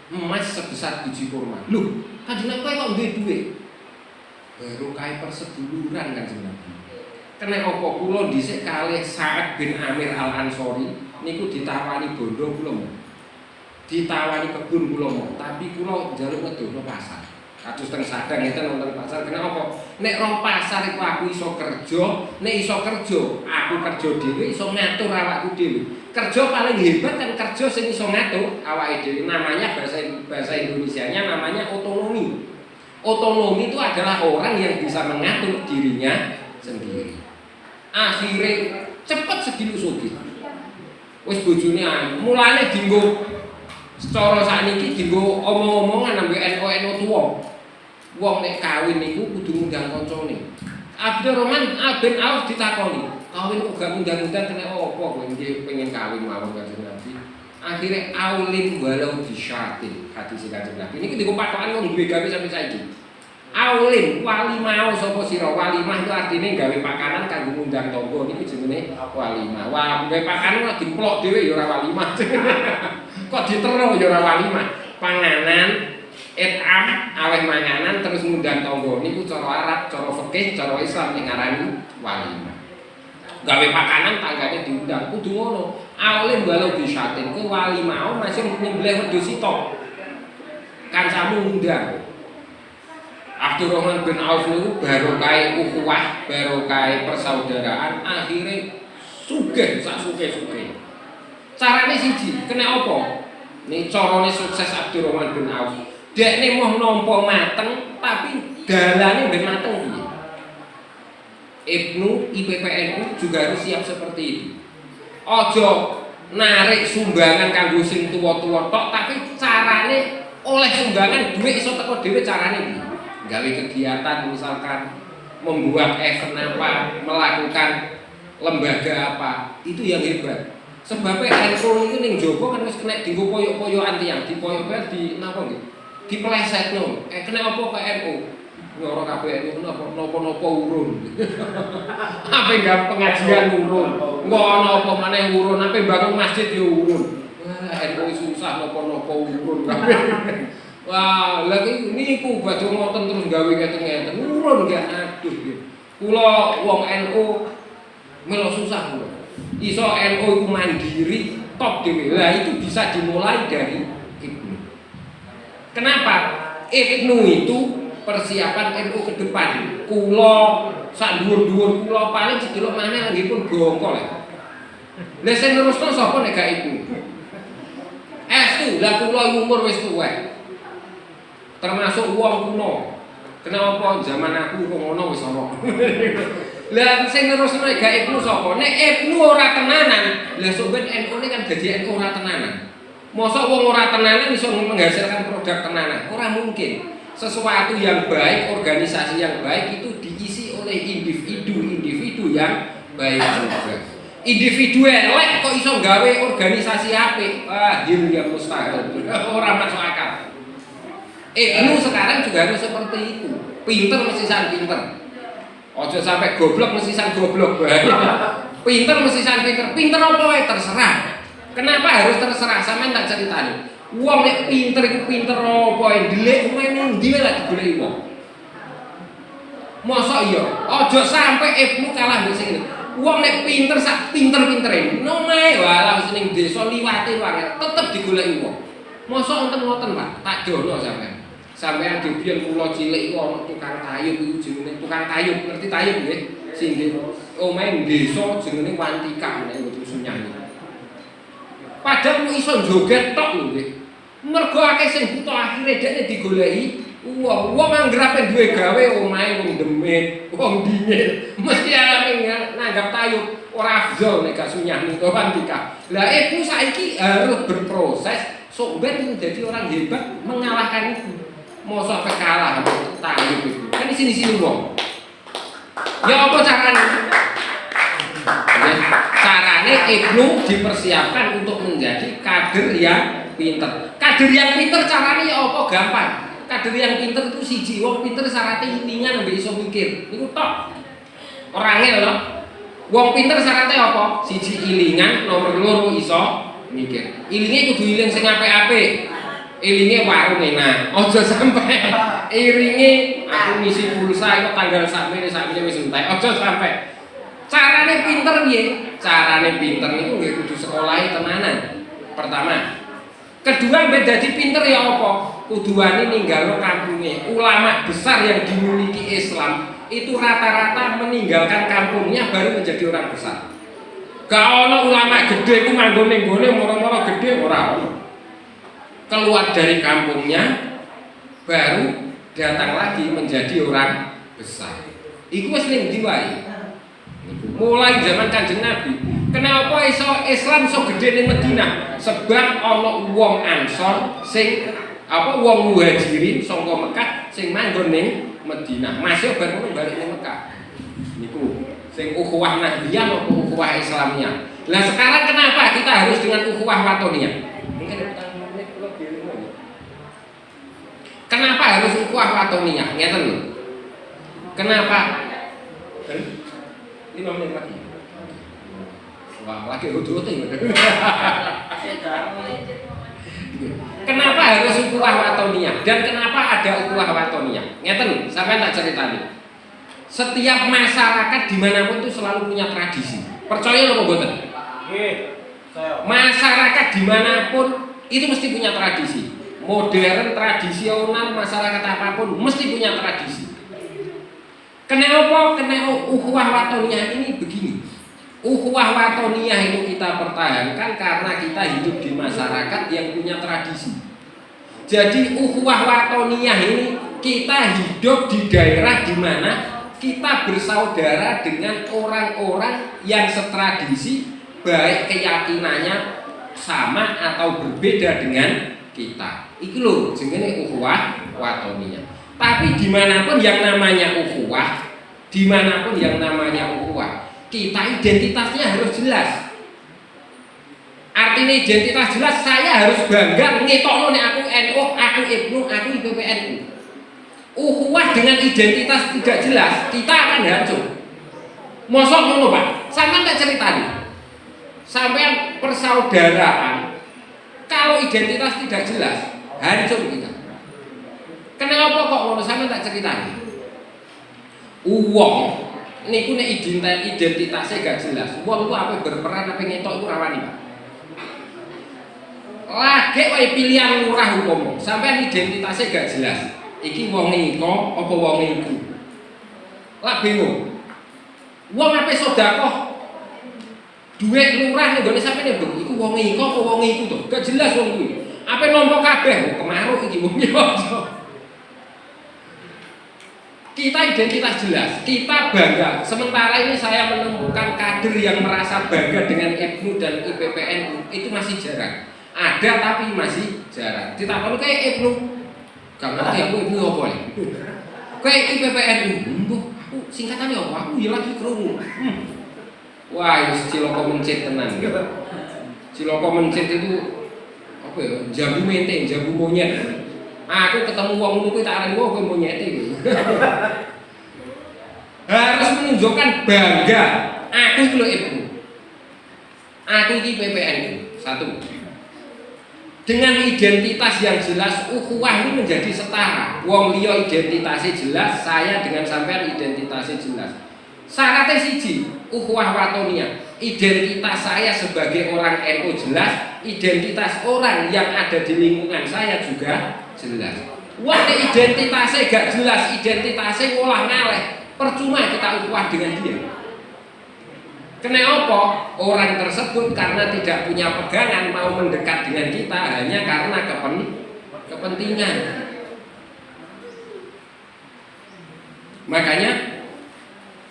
emas sebesar biji kurma. Lho, Kanjeng Nabi kok duwe duit? Baru kae perseduluran Kanjeng Nabi. Kena apa kula dhisik kalih Sa'ad bin Amir Al-Ansori niku ditawani bondo kula mau. Ditawani kebun kula mau, tapi kula njaluk ngedono pasar. Kados teng Sadang enten wonten pasar. Kena apa? Nek rong pasar iku aku iso kerja, nek iso kerja, aku kerja dhewe iso ngatur awakku dhewe. Kerja paling hebat kan kerja sing iso ngatur awake dhewe. Namanya bahasa Indonesianya namanya otonomi. Otonomi itu adalah orang yang bisa mengatur dirinya sendiri. Akhirnya cepet sedilusudi. Wis bojone anu, mulane dienggo cara sakniki dienggo omong-omongan ambek NU tuwa. Wong nek kawin niku kudu ngundang kancane. Abdurrahman bin Auf ditakoni, "Kawin kok gak ngundang-undang kena apa kowe nggih pengen kawin mawon Kanjeng Nabi?" Akhirnya aulin walau disyatin hadis Kanjeng Nabi. Niki dienggo patokan wong duwe gawe sampe saiki. Aulin walimah sapa sira? Walimah itu artine gawe pakanan kanggo ngundang tangga niku jenenge walimah. Wah, gawe pakanan lagi mplok dhewe ya ora walimah. Kok ditero ya ora walimah. Panganan etam aweh manganan terus ngundang tangga niku cara Arab, cara fikih, cara Islam ning ngarani walimah. Gawe pakanan tanggane diundang kudu ngono. Aulin walau disyatin ku walimah masih nyembelih wedhus sitok. Kancamu ngundang. Abdurrahman bin Auf niku barokah ukhuwah, barokah persaudaraan, akhirnya sugih sak sugih-sugih. Carane siji, kena apa? Nih carane sukses Abdurrahman bin Auf. Dekne mau nampa mateng tapi dalane ben mateng piye? Ibnu IPPNU juga harus siap seperti itu. Ojo narik sumbangan kanggo sing tuwa-tuwa tok, tapi carane oleh sumbangan duit iso teko dhewe carane piye? Gawe kegiatan misalkan membuat event apa, melakukan lembaga apa, itu yang hebat. Sebabnya NU itu ning jowo kan wis kena dienggo poyok-poyokan tiyang, dipoyok di napa nggih? Diplesetno. Kena apa ke NU? Nyoro kabeh NU napa-napa urun. Ape gak pengajian urun. Engko ana apa maneh urun, ape bangun masjid yo urun. Wah, NU susah napa-napa urun kabeh. Wah, lagi niku badhe ngoten terus gawe ngeten-ngeten. Urun gak aduh nggih. Kula wong NU melo susah kula. Iso NU iku mandiri top dhewe. Lah itu bisa dimulai dari Ibnu. Kenapa? Ibnu itu persiapan NU ke depan. Kula sak dhuwur-dhuwur kula paling sedelok maneh nggih pun gongkol. Lah sing nerusno sapa nek gak Ibnu? Estu, lah kula umur wis tuwek. Termasuk wong kuno. Kenapa zaman aku kok ngono wis ana. Lah sing nerusno gak Ibnu sapa? Nek Ibnu ora tenanan, lah sobat NU ini kan dadi NU ora tenanan. Mosok wong ora tenanan iso menghasilkan produk tenanan? Ora mungkin. Sesuatu yang baik, organisasi yang baik itu diisi oleh individu-individu yang baik juga. Individu elek kok iso gawe organisasi apik? Ah, yang mustahil. Ora masuk akal. Ibnu sekarang juga harus seperti itu. Pinter mesti san pinter. Ojo sampai goblok mesti san goblok. Pinter mesti san pinter. Pinter apa wae terserah. Kenapa harus terserah? Sampeyan tak ceritani. Wong nek pinter iku pinter apa wae, ndelik omahe ning ndi wae lak digoleki wong. Mosok iya, ojo sampai Ibnu kalah mbek sing wong nek pinter sak pinter-pintere. Nomae wae wis ning desa liwate wae tetep digoleki wong. Mosok enten ngoten, Pak. Tak dono sampeyan. Sampeyan dibiyen kula cilik iku ana tukang tayub iku jenenge tukang tayub, ngerti tayub nggih? Sing omahe desa jenenge Wantika nek terus nyanyi. Padahal iso joget tok lho nggih. Mergo akeh sing buta akhire dekne digoleki wong anggere duwe gawe omahe wong demit, wong dingin. Mesti arep nanggap tayub ora afdol nek gak sunyanyi to Wantika. Lah iku saiki harus berproses sok ben menjadi orang hebat mengalahkan itu. Mau sampai kalah tayub itu. Kan di sini wong. Ya apa caranya? Caranya Ibnu dipersiapkan untuk menjadi kader yang pinter. Kader yang pinter caranya ya apa? Gampang. Kader yang pinter itu siji wong pinter syaratnya ilingan mbek iso mikir. Niku tok. Orangnya lho. Wong pinter syaratnya apa? Siji ilingan, nomor loro iso mikir. Ilinge kudu iling sing apik-apik. Ilinge warung enak. Ojo sampai iringe aku ngisi pulsa iku tanggal sakmene wis entek. Ojo sampai. Carane pinter piye? Carane pinter niku nggih kudu sekolahe tenanan. Pertama. Kedua mbek dadi pinter ya apa? Kuduane ninggalno kampunge. Ulama besar yang dimiliki Islam itu rata-rata meninggalkan kampungnya baru menjadi orang besar. Gak ono ulama gede ku manggon ning gone moro-moro gede ora ono. Keluar dari kampungnya baru datang lagi menjadi orang besar. Iku wis ning ndi wae. Mulai zaman Kanjeng Nabi. Kenapa iso Islam iso gede ning Madinah? Sebab ana wong Ansor sing wong Muhajirin saka Mekah sing manggon ning Madinah. Masih bar ngono balik ning Mekah. Niku sing ukhuwah Nahdiyah apa ukhuwah Islamiyah. Lah sekarang kenapa kita harus dengan ukhuwah Watoniyah? Mungkin kenapa harus ukhuwah Watoniyah? Ngeten lho. Kenapa? 5 menit lagi. Wah, lagi hudut-hudut. Kenapa harus ukhuwah Watoniyah? Dan kenapa ada ukhuwah Watoniyah? Ngeten, sampeyan tak ceritani. Setiap masyarakat dimanapun itu selalu punya tradisi. Percaya apa mboten? Nggih, saya. Masyarakat dimanapun itu mesti punya tradisi. Modern, tradisional, masyarakat apapun mesti punya tradisi. Kenapa ukhuwah Watoniyah ini begini? Ukhuwah watoniyah itu kita pertahankan karena kita hidup di masyarakat yang punya tradisi. Jadi ukhuwah watoniyah ini kita hidup di daerah di mana kita bersaudara dengan orang-orang yang setradisi, baik keyakinannya sama atau berbeda dengan kita. Itu loh jenenge ukhuwah watoniyah. Tapi dimanapun yang namanya ukhuwah, dimanapun yang namanya ukhuwah, kita identitasnya harus jelas. Artinya identitas jelas, saya harus bangga ngetokno nek aku NU, aku IPNU, aku IPPNU. Ukhuwah dengan identitas tidak jelas, kita akan hancur. Mosok ngono, Pak. Sampeyan tak ceritani. Sampeyan persaudaraan kalau identitas tidak jelas, hancur kita. Kenapa kok ngono sampeyan tak ceritani? Wong niku nek identitasnya gak jelas. Wong ku apa berperan apa ngetok iku rawani, Pak. Lagi wae pilihan lurah hukum, sampean identitasnya gak jelas. Iki wong iko apa wong iku? Lah bingung. Wong ape sedekah duit lurah ning gone sampeyan nduk iku wong iko apa wong iku to? Gak jelas wong kuwi. Ape nampa kabeh kemaruk iki wong yo. Kita identitas jelas, kita bangga. Sementara ini saya menemukan kader yang merasa bangga dengan IPNU dan IPPNU itu masih jarang. Ada tapi masih jarang. Ditakoni kayak IPNU, gak ngerti aku IPNU apa ya? Kayak IPPNU, aku singkatannya apa? Aku ya lagi krungu. Wah, itu ciloko mencit tenan. Ciloko mencit itu apa ya? Jambu mente, jambu monyet. Aku ketemu wong ngono kuwi tak arani wong kowe monyet iki. Harus menunjukkan bangga. Aku iki lho IPNU. Aku iki PPNU. Satu. Dengan identitas yang jelas, ukhuwah ini menjadi setara. Wong liya identitasnya jelas, saya dengan sampean identitasnya jelas. Syaratnya siji, ukhuwah watoniyah. Identitas saya sebagai orang NU jelas, identitas orang yang ada di lingkungan saya juga jelas. Wah, identitasnya gak jelas, identitasnya ngolah ngaleh, percuma kita ukhuwah dengan dia. Kenapa? Orang tersebut karena tidak punya pegangan mau mendekat dengan kita hanya karena kepentingan. Makanya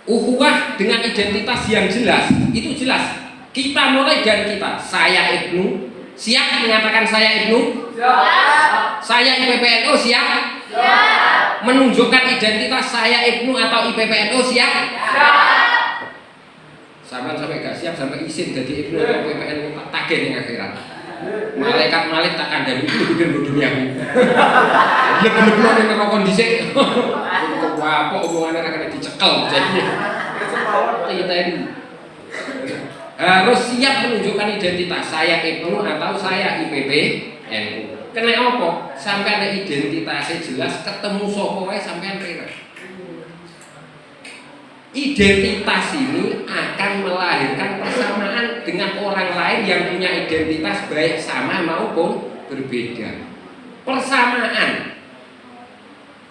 ukhuwah dengan identitas yang jelas itu jelas. Kita mulai dari kita. Saya IPNU, siap mengatakan saya IPNU? Siap. Saya IPPNU, siap? Siap. Menunjukkan identitas saya IPNU atau IPPNU, siap? Siap. Sampai gak siap sampai izin jadi IPNU atau IPPNU tak tagih ning akhirat. Malaikat Malik tak kandhani itu bikin dunia aku. Lebih-lebih ning neraka dhisik. Kok apa omongane ra kena dicekel jadi. Kita ini harus siap menunjukkan identitas saya IPNU atau saya IPPNU. Kenapa? Sampai ada identitasnya jelas, ketemu sapa wae sampean rela. Identitas ini akan melahirkan persamaan dengan orang lain yang punya identitas baik sama maupun berbeda. Persamaan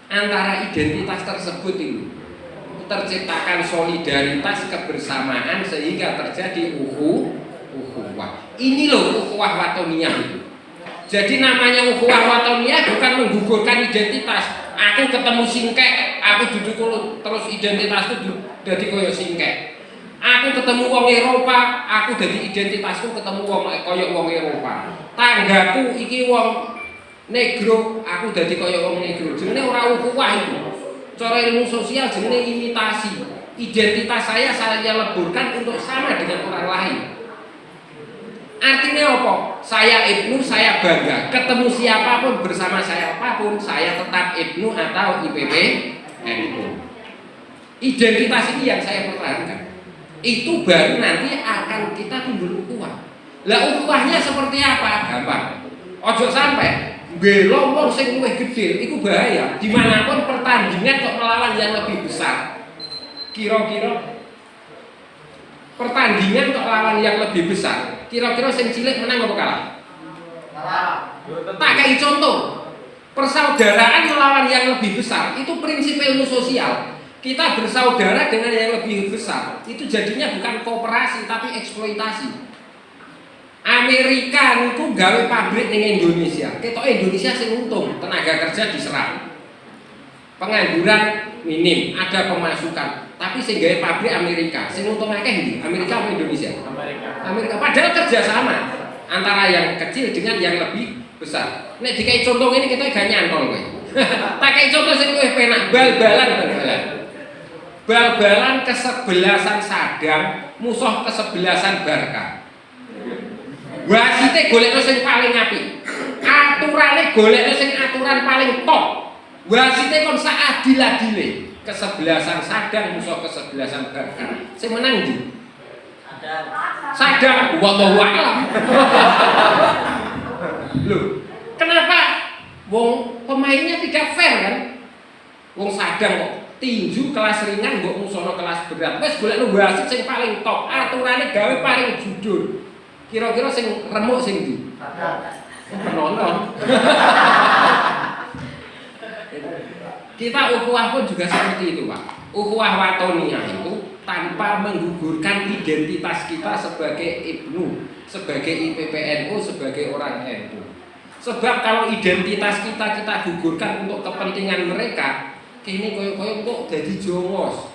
antara identitas tersebut itu terciptakan solidaritas kebersamaan sehingga terjadi ukhuwah. Ini loh ukhuwah watoniyah itu. Jadi namanya ukhuwah watoniyah bukan menggugurkan identitas. Aku ketemu singkek, aku duduk terus identitasku jadi koyo singkek. Aku ketemu wong Eropa, aku jadi identitasku ketemu wong koyo wong Eropa. Tanggaku iki wong negro, aku jadi koyo wong negro. Jenenge ora ukhuwah itu. Cara ilmu sosial jenenge imitasi. Identitas saya leburkan untuk sama dengan orang lain. Artinya apa? Saya IPNU, saya bangga. Ketemu siapapun bersama saya apapun, saya tetap IPNU atau IPPNU. Identitas ini yang saya pertahankan. Itu baru nanti akan kita timbul ukhuwah. Lah ukhuwahnya seperti apa? Gampang. Ojo sampai belok wong sing luwih gede, itu bahaya. Dimanapun pertandingan kok melawan yang lebih besar. Kira-kira pertandingan kok lawan yang lebih besar. Kira-kira sing cilik menang apa kalah? Kalah. Tak kayak contoh. Persaudaraan melawan yang lebih besar itu prinsip ilmu sosial. Kita bersaudara dengan yang lebih besar. Itu jadinya bukan kooperasi tapi eksploitasi. Amerika itu gawe pabrik ning Indonesia. Ketok Indonesia sing untung, tenaga kerja diserang. Pengangguran minim, ada pemasukan. Tapi sing gawe pabrik Amerika, sing untung akeh ndi? Amerika atau Indonesia? Amerika. Padahal kerja sama antara yang kecil dengan yang lebih besar. Nek dikai contoh ini kita gak nyantol kowe. Tak kai contoh sing luwih penak, bal-balan. Bal-balan kesebelasan Sadang, musuh kesebelasan Barca. Wasite golekno sing paling apik. Aturane golekno sing aturan paling top. Wasite kon saadil-adile. Kesebelasan Sadang, musuh kesebelasan Barca. Sing menang ndi? Sadang, wallahu a'lam. Loh, kenapa? Wong pemainnya tidak fair kan? Wong Sadang kok tinju kelas ringan mbok musono kelas berat. Wes golekno wasit sing paling top, aturane gawe paling judul. Kira-kira sing remuk sing ndi? Penonton. Kita ukhuwah pun juga seperti itu, Pak. Ukhuwah watoniyah itu tanpa menggugurkan identitas kita sebagai Ibnu, sebagai IPPNU, sebagai orang NU. Sebab kalau identitas kita gugurkan untuk kepentingan mereka, kini koyo-koyo kok dadi jongos.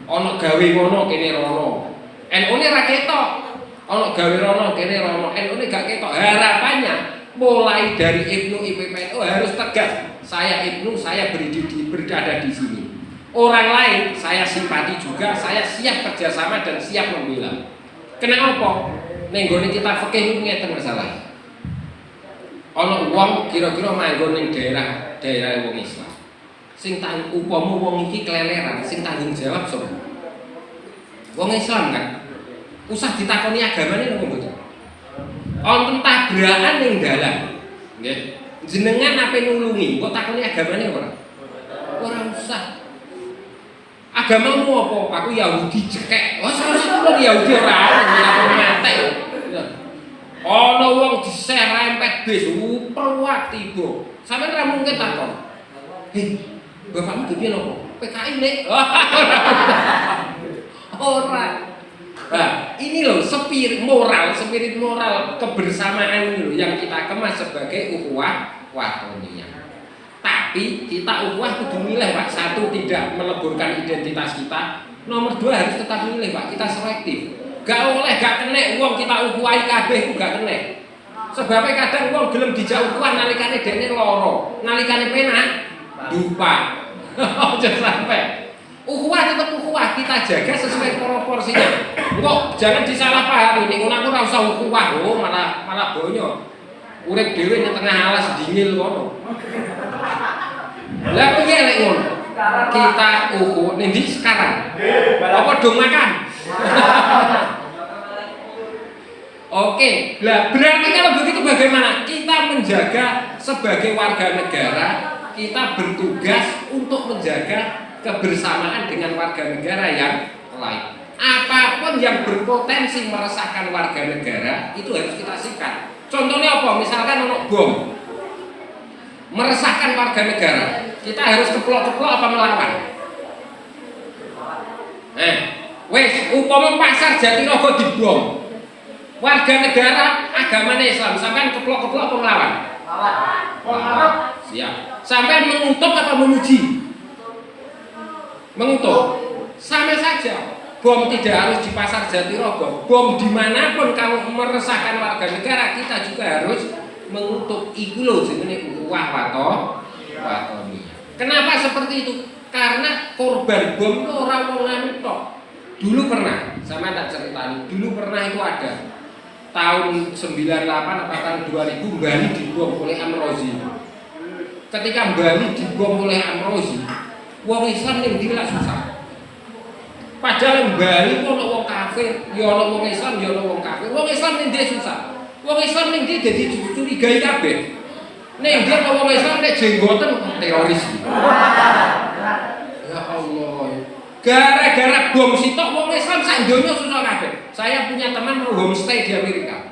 Ana gawe ngono kene rono. NU-ne ra ketok. Ana gawe rono kene rono. NU-ne gak ketok. Harapannya mulai dari Ibnu IPPNU harus tegas. Saya Ibnu, saya berada di sini. Orang lain saya simpati juga, saya siap kerjasama dan siap membela. Kenapa? Ning gone kita fikih ngeten masalah. Ana wong kira-kira manggon ning daerah wong Islam. Sing upama wong iki keleleran, sing tanggung jawab sapa? Wong Islam kan. Usah ditakoni agamane lho mboten. Wonten tabrakan ning dalan. Nggih. Jenengan ape nulungi, kok takoni agamane ora? Ora usah. Agamamu apa? Aku Yahudi cekek. Oh, salah Yahudi ora ana mate. Ana wong diserempet bis, perwat tiba. Sampeyan ora mungkin takon. Hei, bapakmu piye lho? PKI nek. Ora. Nah, ini loh spirit moral kebersamaan ini loh yang kita kemas sebagai ukhuwah watoniyah. Tapi kita ukhuwah kudu milih, Pak. Satu, tidak meleburkan identitas kita. Nomor dua, harus tetap milih, Pak. Kita selektif. Gak oleh gak kena wong kita ukhuwahi kabeh ku gak kena. Sebabnya kadang wong gelem dijak ukhuwah nalikane dekne lara, nalikane penak dupa. Aja sampai. Ukhuwah tetap ukhuwah, kita jaga sesuai proporsinya. Kok jangan disalahpahami. Ning ngono aku ora usah ukhuwah, oh malah bonyo. Urip dhewe ning tengah alas dingil ngono. Lah piye lek ngono? Kita ukhuwah ning ndi sekarang? Apa dong makan? Oke, lah berarti kalau begitu bagaimana? Kita menjaga sebagai warga negara, kita bertugas untuk menjaga kebersamaan dengan warga negara yang lain. Apapun yang berpotensi meresahkan warga negara itu harus kita sikat. Contohnya apa? Misalkan ono bom meresahkan warga negara, kita harus keplok-keplok apa melawan? Wes upama pasar Jatirogo dibom, warga negara agamanya Islam, sampean keplok-keplok apa melawan? Melawan. Siap. Sampean mengutuk apa memuji? Mengutuk. Sama saja. Bom tidak harus di pasar Jatirogo. Bom dimanapun kamu meresahkan warga negara, kita juga harus mengutuk. Iku lho jenenge ukhuwah watoniyah. Kenapa seperti itu? Karena korban bom itu orang wong tok. Dulu pernah, sama tak ceritain. Dulu pernah itu ada tahun 98 apa tahun 2000 Bali dibom oleh Amrozi. Ketika Bali dibom oleh Amrozi, wong Islam yang gila susah. Padahal Bali ono wong kafir, ya ono wong Islam, ya ono wong kafir. Wong Islam ning dia susah. Wong Islam ning dia jadi dicurigai kabeh. Ning dia ono wong Islam nek jenggoten teroris. Ya Allah. Gara-gara bom sitok wong Islam sak donya susah kabeh. Saya punya teman mau homestay di Amerika.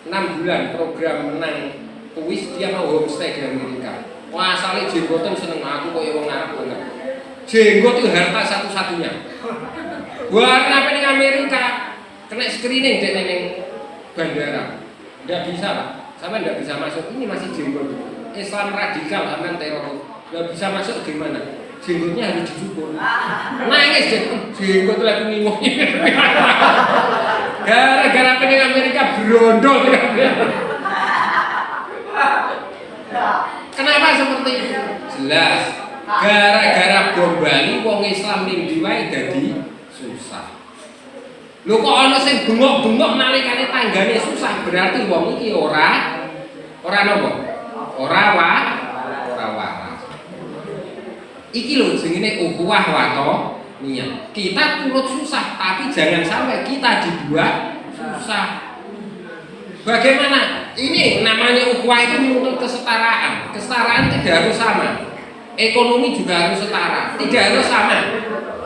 6 bulan program menang kuis, dia mau homestay di Amerika. Wah, asale jenggoten seneng aku koyo wong Arab banget. Jenggot itu harta satu-satunya. Buat apa nih Amerika kena screening deh neng bandara, nggak bisa Pak, sampai nggak bisa masuk. Ini masih jenggot. Islam radikal aman teror, nggak bisa masuk gimana? Jenggotnya harus dicukur. Nangis jenggot lagi ngomong. Gara-gara apa nih Amerika berondol. Kenapa seperti itu? Jelas. Gara-gara bom Bali wong Islam ning diwae dadi susah. Lho kok ana sing bengok-bengok nalikane tanggane susah, berarti wong iki ora napa? Ora waras. Iki lho jenenge ukhuwah wato niat. Kita turut susah, tapi jangan sampai kita dibuat susah. Bagaimana? Ini namanya ukhuwah itu menuntut kesetaraan. Kesetaraan tidak harus sama. Ekonomi juga harus setara, tidak harus sama.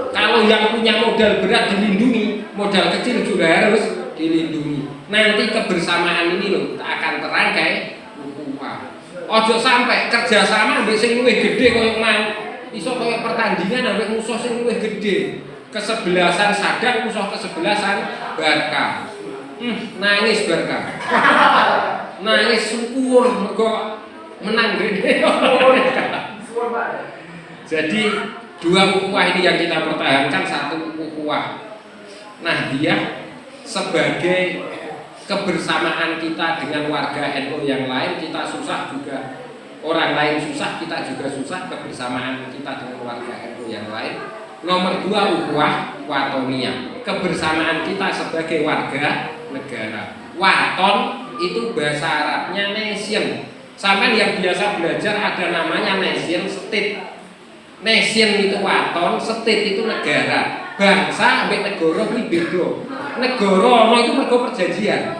Kalau yang punya modal berat dilindungi, modal kecil juga harus dilindungi. Nanti kebersamaan ini loh akan terangkai ukhuwah. Ojo sampai kerjasama ambek sing luwih gede koyo mau. Iso koyo pertandingan ambek musuh sing luwih gede. Kesebelasan sadang musuh kesebelasan Barca. Nangis Barca. Nangis syukur mergo menang gede. Jadi dua ukhuwah ini yang kita pertahankan. Satu ukhuwah Nahdiyah sebagai kebersamaan kita dengan warga NU yang lain. Kita susah juga, orang lain susah, kita juga susah, kebersamaan kita dengan warga NU yang lain. Nomor dua ukhuwah watoniyah, kebersamaan kita sebagai warga negara. Waton itu bahasa Arabnya nation. Sampai yang biasa belajar ada namanya nation state. Nation itu waton, state itu negara. Bangsa sampai negara ini beda. Negara itu mergo perjanjian.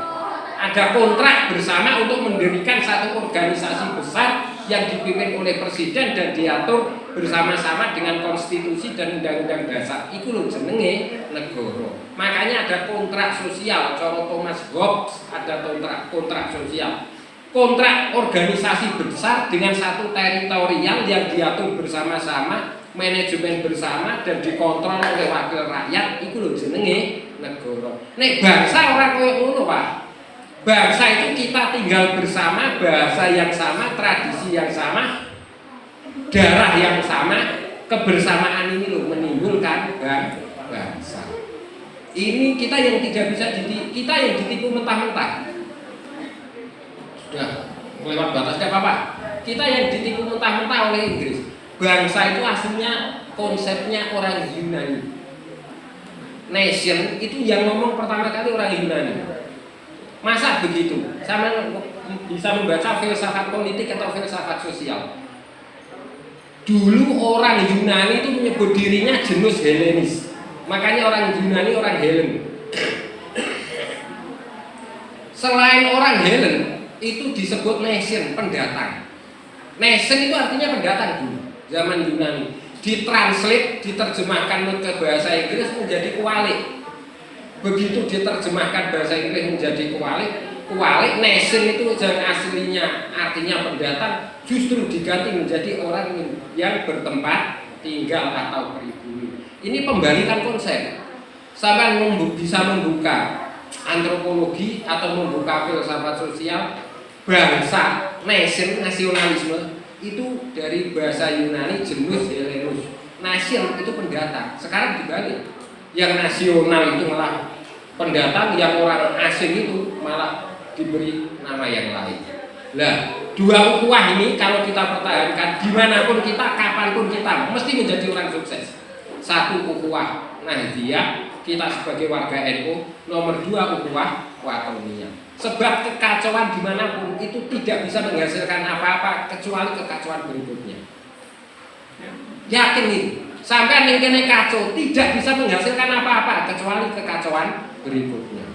Ada kontrak bersama untuk mendirikan satu organisasi besar yang dipimpin oleh presiden dan diatur bersama-sama dengan konstitusi dan undang-undang dasar. Itu loh jenenge negara. Makanya ada kontrak sosial. Cara Thomas Hobbes ada kontrak sosial. Kontrak organisasi besar dengan satu teritorial yang diatur bersama-sama, manajemen bersama dan dikontrol oleh wakil rakyat. Itu loh jenenge negara. Nek bangsa orang koyo ngono, Pak. Bangsa itu kita tinggal bersama, bahasa yang sama, tradisi yang sama, darah yang sama. Kebersamaan ini loh menimbulkan bangsa. Ini kita yang tidak bisa kita yang ditipu mentah-mentah. Sudah melewat batas, tidak apa-apa. Kita yang ditipu mentah-mentah oleh Inggris. Bangsa itu aslinya konsepnya orang Yunani. Nation itu yang ngomong pertama kali orang Yunani. Masa begitu? Sama bisa membaca filsafat politik atau filsafat sosial. Dulu orang Yunani itu menyebut dirinya genus Helenis. Makanya orang Yunani orang Helen. Selain orang Helen itu disebut nation, pendatang. Nation itu artinya pendatang dulu, zaman Yunani. Ditranslate, diterjemahkan ke bahasa Inggris menjadi kualik. Begitu diterjemahkan bahasa Inggris menjadi kualik nation itu jangan aslinya artinya pendatang, justru diganti menjadi orang yang bertempat tinggal atau pribumi. Ini pembalikan konsep. Sampai bisa membuka antropologi atau membuka filsafat sosial. Bangsa, nation, nasionalisme itu dari bahasa Yunani genus Helenus. Nation itu pendatang. Sekarang dibalik. Yang nasional itu malah pendatang, yang orang asing itu malah diberi nama yang lain. Nah, dua ukhuwah ini kalau kita pertahankan dimanapun kita, kapanpun kita mesti menjadi orang sukses. Satu ukhuwah Nahdiyah, kita sebagai warga NU. Nomor dua ukhuwah watoniyah. Sebab kekacauan dimanapun itu tidak bisa menghasilkan apa-apa kecuali kekacauan berikutnya. Yakin nih, sampai ning kacau tidak bisa menghasilkan apa-apa kecuali kekacauan berikutnya.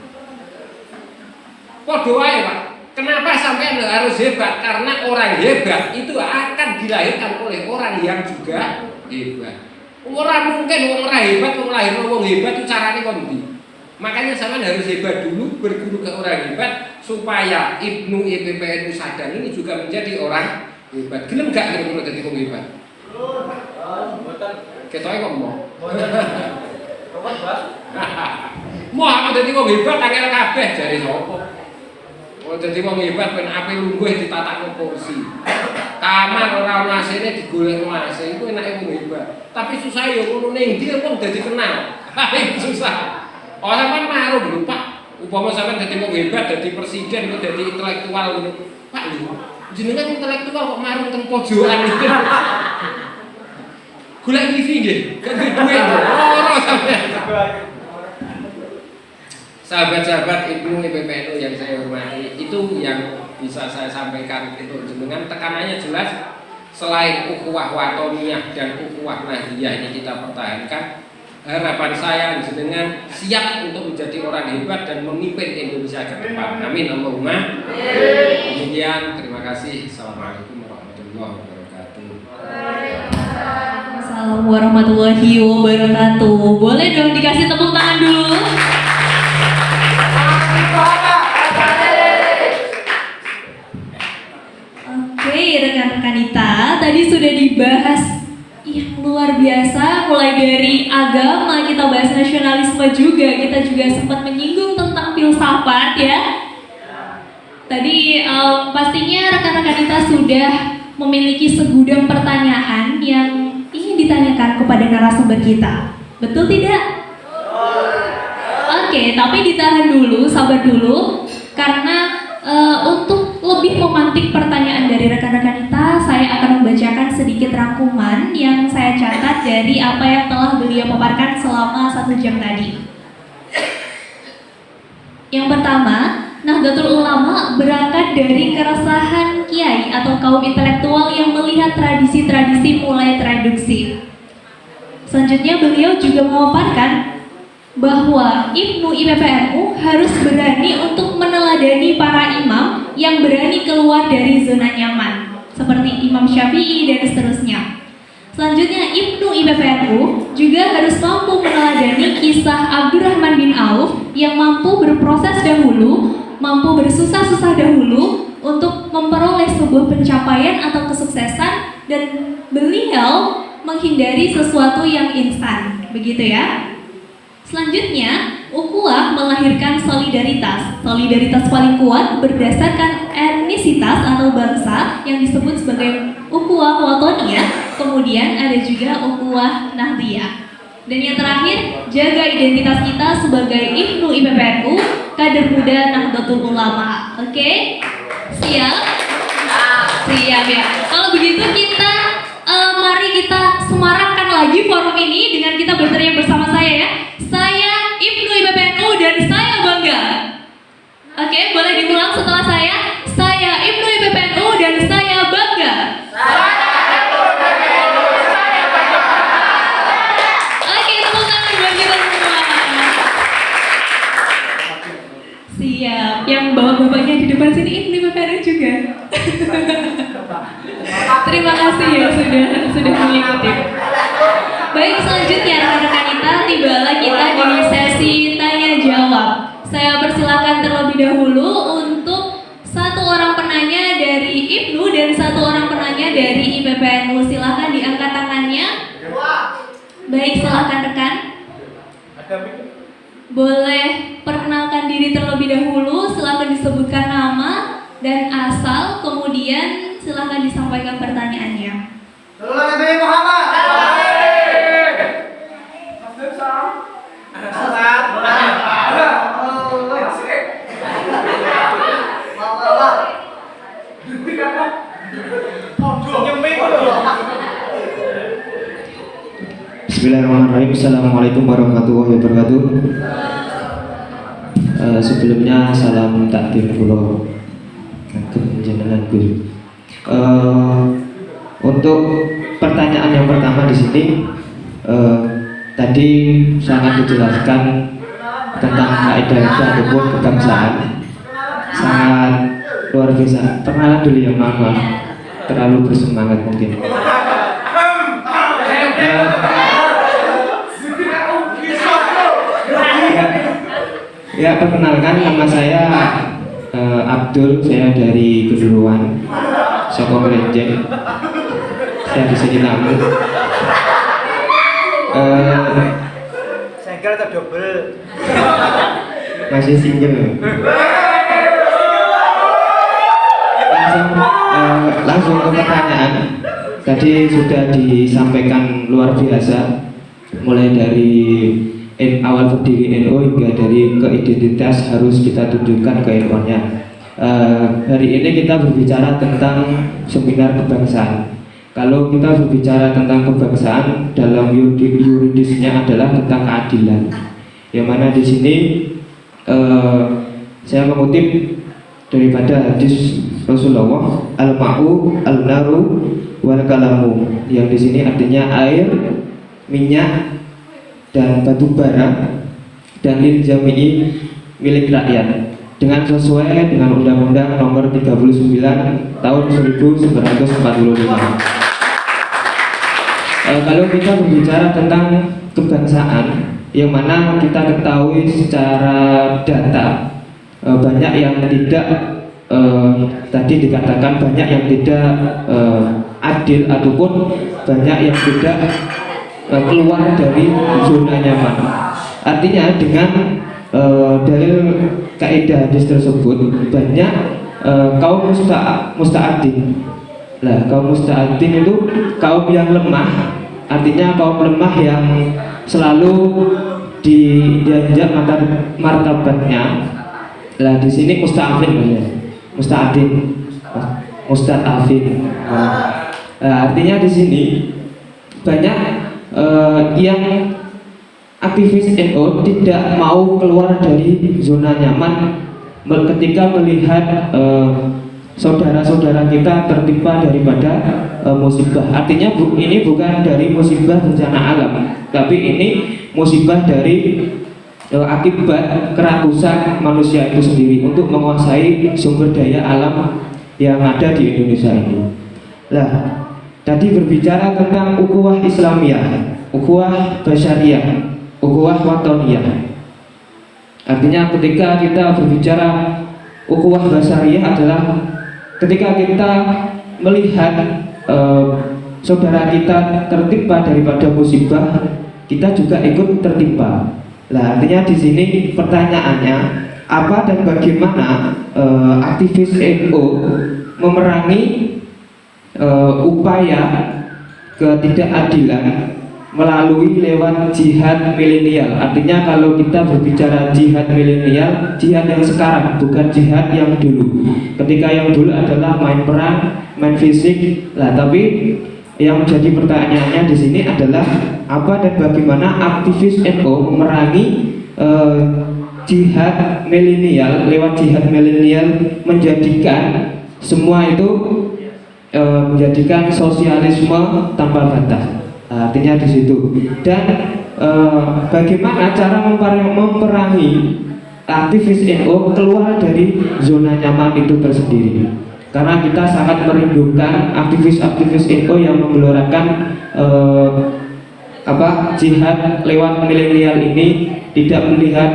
Podo wae, Pak. Kenapa sampai harus hebat? Karena orang hebat itu akan dilahirkan oleh orang yang juga hebat. Orang mungkin wong ora hebat, wong lahir wong hebat itu carane kon ndi? Makanya sampean harus hebat dulu, berguru ke orang hebat supaya Ibnu IPPNU Sadang ini juga menjadi orang hebat. Gelem gak kira-kira dadi wong hebat? Ketoke kok mau. Kawan, Pak. Mau aku dadi wong hebat angel kabeh jare sapa? Oh dadi wong hebat ben ape lungguh ditatakno kursi. Kamar ora ono AC-ne digolekno AC iku enake wong hebat. Tapi susah ya ngono ning ndi wong dadi kenal. Paling susah. Ora sampean maru lho Pak. Upama sampean dadi wong hebat, dadi presiden kok dadi intelektual ngono. Pak lho, jenengan intelektual kok marung teng pojokan iki. Golek TV nggih, kan duwe ora sampean. Sahabat-sahabat Ibnu IPPNU yang saya hormati, itu yang bisa saya sampaikan untuk jenengan. Tekanannya jelas, selain ukhuwah watoniyah dan ukhuwah nahdiyah ini kita pertahankan, harapan saya jenengan siap untuk menjadi orang hebat dan memimpin Indonesia ke depan. Amin Allahumma. Kemudian terima kasih. Assalamualaikum warahmatullahi wabarakatuh. Assalamualaikum warahmatullahi wabarakatuh. Boleh dong dikasih tepuk tangan dulu. Oke, rekan-rekan kita, tadi sudah dibahas yang luar biasa, mulai dari agama, kita bahas nasionalisme juga, kita juga sempat menyinggung tentang filsafat ya. Tadi pastinya rekan-rekan kita sudah memiliki segudang pertanyaan yang ingin ditanyakan kepada narasumber kita. Betul tidak? Oke, tapi ditahan dulu, sabar dulu, karena untuk lebih memantik pertanyaan dari rekan-rekan kita, saya akan membacakan sedikit rangkuman yang saya catat dari apa yang telah beliau paparkan selama 1 jam tadi. Yang pertama, Nahdlatul Ulama berangkat dari keresahan kiai atau kaum intelektual yang melihat tradisi-tradisi mulai tereduksi. Selanjutnya beliau juga memaparkan bahwa Ibnu IPPNU harus berani untuk meneladani para imam yang berani keluar dari zona nyaman, seperti Imam Syafi'i dan seterusnya. Selanjutnya Ibnu IPPNU juga harus mampu meneladani kisah Abdurrahman bin Auf yang mampu berproses dahulu, mampu bersusah-susah dahulu untuk memperoleh sebuah pencapaian atau kesuksesan, dan beliau menghindari sesuatu yang instan, begitu ya. Selanjutnya, ukhuwah melahirkan solidaritas. Solidaritas paling kuat berdasarkan etnisitas atau bangsa yang disebut sebagai ukhuwah watoniyah. Kemudian ada juga ukhuwah nahdiyah. Dan yang terakhir, jaga identitas kita sebagai Ibnu IPPNU, kader muda Nahdlatul Ulama. Oke? Siap? Siap ya. Kalau begitu kita mari kita semarakkan lagi forum ini dengan kita berteriak bersama saya ya. Saya Ibnu IPPNU dan saya bangga. Oke, boleh diulang setelah saya. Saya Ibnu IPPNU dan saya bangga. Oke, tepuk tangan buat kita semua. Siap. Yang bapak-bapaknya di depan sini Ibnu IPPNU juga. Terima kasih ya sudah mengikuti. Baik, selanjutnya rekan-rekan kita, tibalah kita di sesi tanya jawab. Saya persilakan terlebih dahulu untuk 1 orang penanya dari Ibnu dan 1 orang penanya dari IPPNU. Silakan diangkat tangannya. Baik, silakan rekan. Boleh perkenalkan diri terlebih dahulu. Silakan disebutkan nama dan asal, kemudian silakan disampaikan pertanyaannya. Salam Nabi Muhammad. Bismillahirrahmanirrahim. Assalamualaikum warahmatullahi wabarakatuh. Sebelumnya salam takdim kula kagem jenengan Guru. Untuk pertanyaan yang pertama di sini, tadi sangat dijelaskan tentang kaidah ataupun kebangsaan, sangat luar biasa. Perkenalan dulu ya, maaf, terlalu bersemangat mungkin. Ya, perkenalkan, nama saya Abdul, saya dari Geduruan, Soko Merenjeng. Saya di sini tamu. Single atau double? Masih single. Langsung ke pertanyaan. Tadi sudah disampaikan luar biasa, mulai dari awal berdiri NU hingga dari keidentitas harus kita tunjukkan ke NU-nya. Hari ini kita berbicara tentang seminar kebangsaan. Kalau kita berbicara tentang kebangsaan dalam yuridisnya adalah tentang keadilan. Yang mana di sini saya mengutip daripada hadis Rasulullah, al-ma'u al-naru wal kalamu, yang di sini artinya air, minyak dan batu bara, dan lil jami'i milik rakyat, dengan sesuai dengan Undang-Undang Nomor 39 Tahun 1945. Kalau kita berbicara tentang kebangsaan, yang mana kita ketahui secara data, banyak yang tidak tadi dikatakan banyak yang tidak adil ataupun banyak yang tidak keluar dari zona nyaman. Artinya dengan dalil kaidah hadis tersebut banyak kaum musta'adin. Nah, kaum musta'adin itu kaum yang lemah, artinya kaum lemah yang selalu diinjak martabatnya. Lah di sini musta'afin, musta'afin. Artinya di sini banyak yang aktivis NU tidak mau keluar dari zona nyaman ketika melihat saudara-saudara kita tertimpa daripada musibah. Artinya ini bukan dari musibah bencana alam, tapi ini musibah dari akibat kerakusan manusia itu sendiri untuk menguasai sumber daya alam yang ada di Indonesia ini. Nah, tadi berbicara tentang ukhuwah Islamiyah, ukhuwah basyariyah, ukhuwah watoniyah. Artinya ketika kita berbicara ukhuwah basyariyah adalah ketika kita melihat saudara kita tertimpa daripada musibah, kita juga ikut tertimpa. Nah, artinya di sini pertanyaannya, apa dan bagaimana aktivis NU memerangi upaya ketidakadilan melalui lewat jihad milenial. Artinya kalau kita berbicara jihad milenial, jihad yang sekarang, bukan jihad yang dulu. Ketika yang dulu adalah main perang, main fisik. Nah, tapi yang jadi pertanyaannya di sini adalah apa dan bagaimana aktivis NU memerangi jihad milenial, lewat jihad milenial menjadikan semua itu menjadikan sosialisme tanpa batas. Artinya di situ. Dan bagaimana cara memperangi aktivis NU keluar dari zona nyaman itu tersendiri. Karena kita sangat merindukan aktivis-aktivis NU yang menggelorakan jihad lewat milenial ini, tidak melihat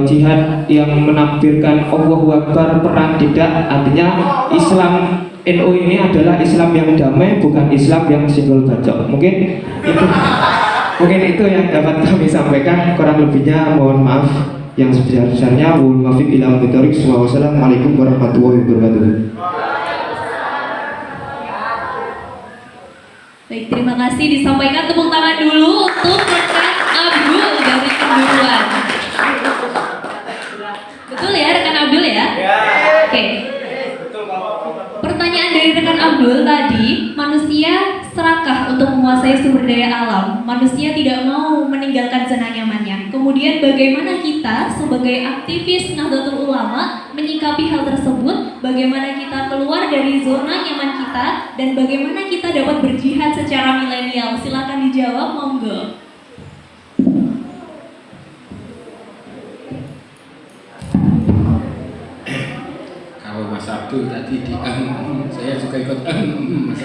jihad yang menakbirkan Allahu Akbar, perang, tidak. Artinya Islam NU ini adalah Islam yang damai, bukan Islam yang singgol bacok. Mungkin itu yang dapat kami sampaikan. Kurang lebihnya mohon maaf yang sebesar-besarnya. Wassalamualaikum warahmatullahi wabarakatuh. Baik, terima kasih. Disampaikan tepuk tangan dulu untuk rekan Abdul dari Kenduruan. Betul ya rekan Abdul ya? Oke. Pertanyaan dari rekan Abdul tadi, manusia serakah untuk menguasai sumber daya alam. Manusia tidak mau meninggalkan zona nyamannya. Kemudian bagaimana kita sebagai aktivis Nahdlatul Ulama menyikapi hal tersebut? Bagaimana kita keluar dari zona nyaman kita dan bagaimana kita dapat berjihad secara milenial? Silakan dijawab, monggo. Mas Abdul tadi saya juga ikut Mas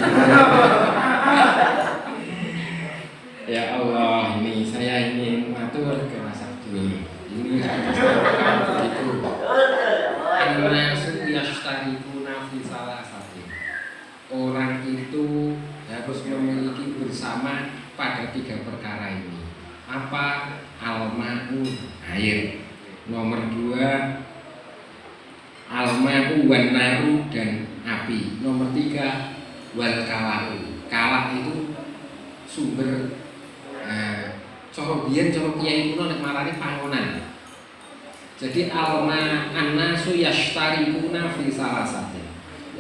ya Allah, ini saya ingin matur ke Mas Abdul. Ini begitu. An-nasu yastarikuna fi salah satu. Orang itu harus memiliki bersama pada 3 perkara ini. apa? Alma'u, air. Nomor 2 alma'u wan naru, dan api. Nomor 3 wal kalahu. Kalah itu sumber cara biyen cara kiai kuno nek marani pangonan. Jadi alma annasu yashtarikuna fi salasati.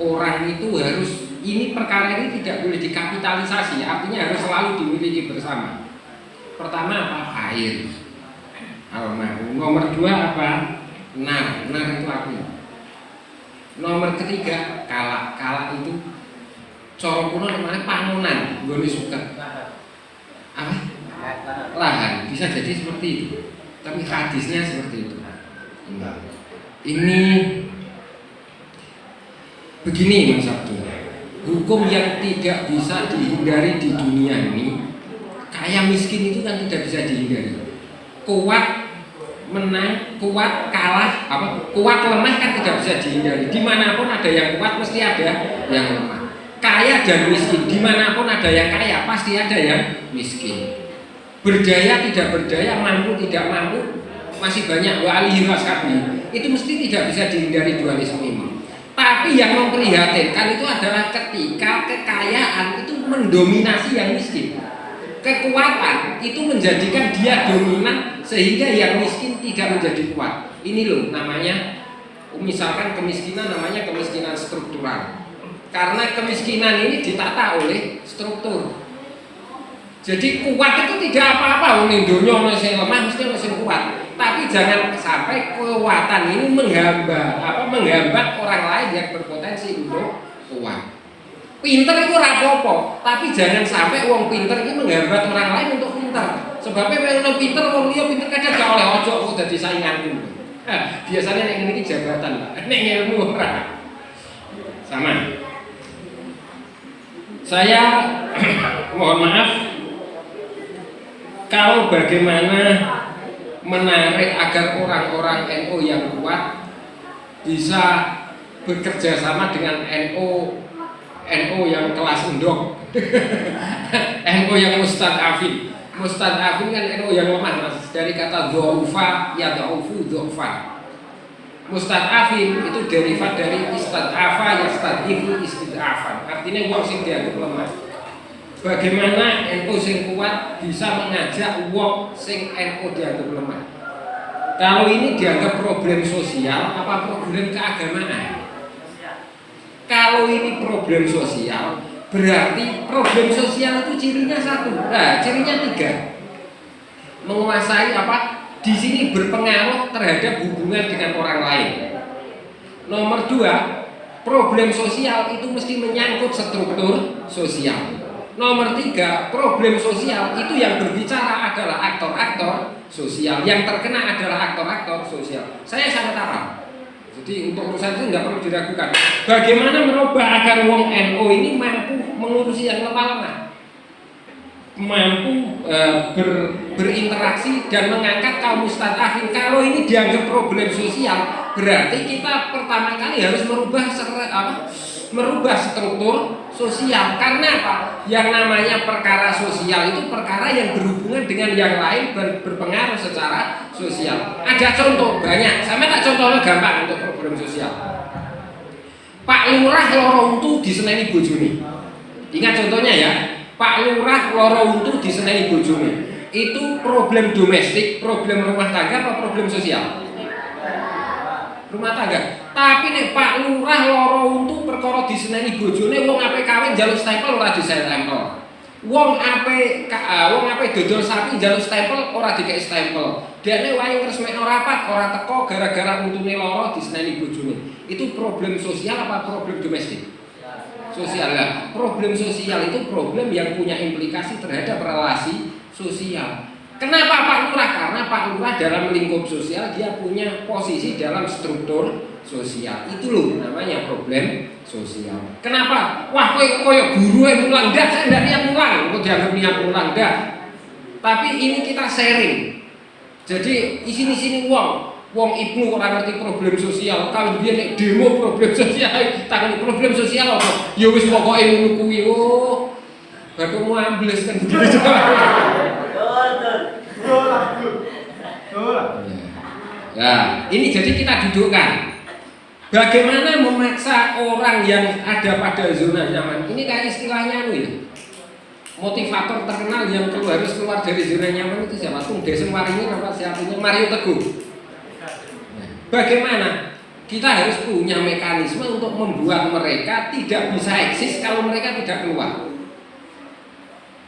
Orang itu harus, ini perkara ini tidak boleh dikapitalisasi, artinya harus selalu dimiliki bersama. Pertama apa? Air. Alma'u. Nomor 2 apa? Nar. Nar itu api. Nomor 3 kalak. Kalak itu cara kuno namanya pangonan, nggone suket. Apa? Lahan. Bisa jadi seperti itu. Tapi hadisnya seperti itu. Ini begini Mas Abdul. Hukum yang tidak bisa dihindari di dunia ini, kaya miskin itu kan tidak bisa dihindari. Kuat menang, kuat kalah, kuat lemah kan tidak bisa dihindari. Dimanapun ada yang kuat mesti ada yang lemah. Kaya dan miskin, dimanapun ada yang kaya pasti ada yang miskin. Berdaya tidak berdaya, mampu tidak mampu, masih banyak wali waskabi. Itu mesti tidak bisa dihindari dualisme ini. Tapi yang memprihatinkan itu adalah ketika kekayaan itu mendominasi yang miskin. Kekuatan itu menjadikan dia dominan sehingga yang miskin tidak menjadi kuat. Ini loh namanya, misalkan kemiskinan namanya kemiskinan struktural. Karena kemiskinan ini ditata oleh struktur. Jadi kuat itu tidak apa-apa, wong dunya ono sing lemah mesti ono sing kuat. Tapi jangan sampai kekuatan ini menghambat orang lain yang berpotensi untuk kuat. Pinter itu ora apa-apa, tapi jangan sampai wong pinter ini menghambat orang lain untuk pinter. Sebabnya wong pinter, wong liya pinter kadang gak oleh ojo kok dadi sainganku. Biasanya nek ngene iki jabatan, nek ilmu ora. Sama. Saya mohon maaf kalau bagaimana menarik agar orang-orang NU yang kuat bisa bekerja sama dengan NU yang kelas endok. NU yang Ustadz Afin. Ustadz Afin kan NU yang lemah Mas. Dari kata dhaufa ya dhaufu dhaufa. Ustadz Afin itu derivat dari istad'afa ya stad'ifu istid'afan. Artinya wong sing dianggap lemah. Bagaimana NU sing kuat bisa mengajak wong sing NU dianggap lemah? Kalau ini dianggap problem sosial apa problem keagamaan? Kalau ini problem sosial, berarti problem sosial itu cirinya satu. Nah, cirinya 3. Menguasai apa? Di sini berpengaruh terhadap hubungan dengan orang lain. Nomor 2, problem sosial itu mesti menyangkut struktur sosial. Nomor 3, problem sosial itu yang berbicara adalah aktor-aktor sosial. Yang terkena adalah aktor-aktor sosial. Saya sangat paham. Jadi untuk urusan itu nggak perlu diragukan. Bagaimana merubah agar wong NU ini mampu mengurusi yang lemah-lemah, mampu berinteraksi dan mengangkat kaum mustadafin. Kalau ini dianggap problem sosial, berarti kita pertama kali harus merubah struktur sosial. Karena apa? Yang namanya perkara sosial itu perkara yang berhubungan dengan yang lain dan berpengaruh secara sosial. Ada contoh banyak. Saya tak contohnya gampang untuk problem sosial. Pak Lurah loro untu diseneni bojone. Ingat contohnya ya. Pak Lurah loro untu diseneni bojone. Itu problem domestik, problem rumah tangga apa problem sosial? Rumah tangga. Tapi nek Pak Lurah loro untu perkara diseneni bojone, wong ape kawin njaluk stempel ora disempel. Wong ape dodol sapi njaluk stempel ora dikek stempel. Dekne wae ngresmekno rapat ora teko gara-gara untune loro diseneni bojone. Itu problem sosial apa problem domestik? Sosial lah. Problem sosial itu problem yang punya implikasi terhadap relasi sosial. Kenapa Pak Lurah? Karena Pak Lurah dalam lingkup sosial dia punya posisi dalam struktur sosial. Itu loh namanya problem sosial. Kenapa? Wah koyo guru yang mulang dah, saya tidak niat mulang, kok dianggap niat mulang dah. Tapi ini kita sharing. Jadi sini wong ibu orang ngerti problem sosial. Kalau dia nek demo problem sosial, takon problem sosial apa? Ya wis pokoke ngono kuwi. Oh. Baru mau ambles kan gitu. Nah, ini jadi kita dudukkan. Bagaimana memaksa orang yang ada pada zona nyaman? Ini kayak istilahnya ya. Motivator terkenal yang harus keluar dari zona nyaman itu siapa? Tung Desem Waringin apa siapanya? Mario Teguh. Bagaimana? Kita harus punya mekanisme untuk membuat mereka tidak bisa eksis kalau mereka tidak keluar.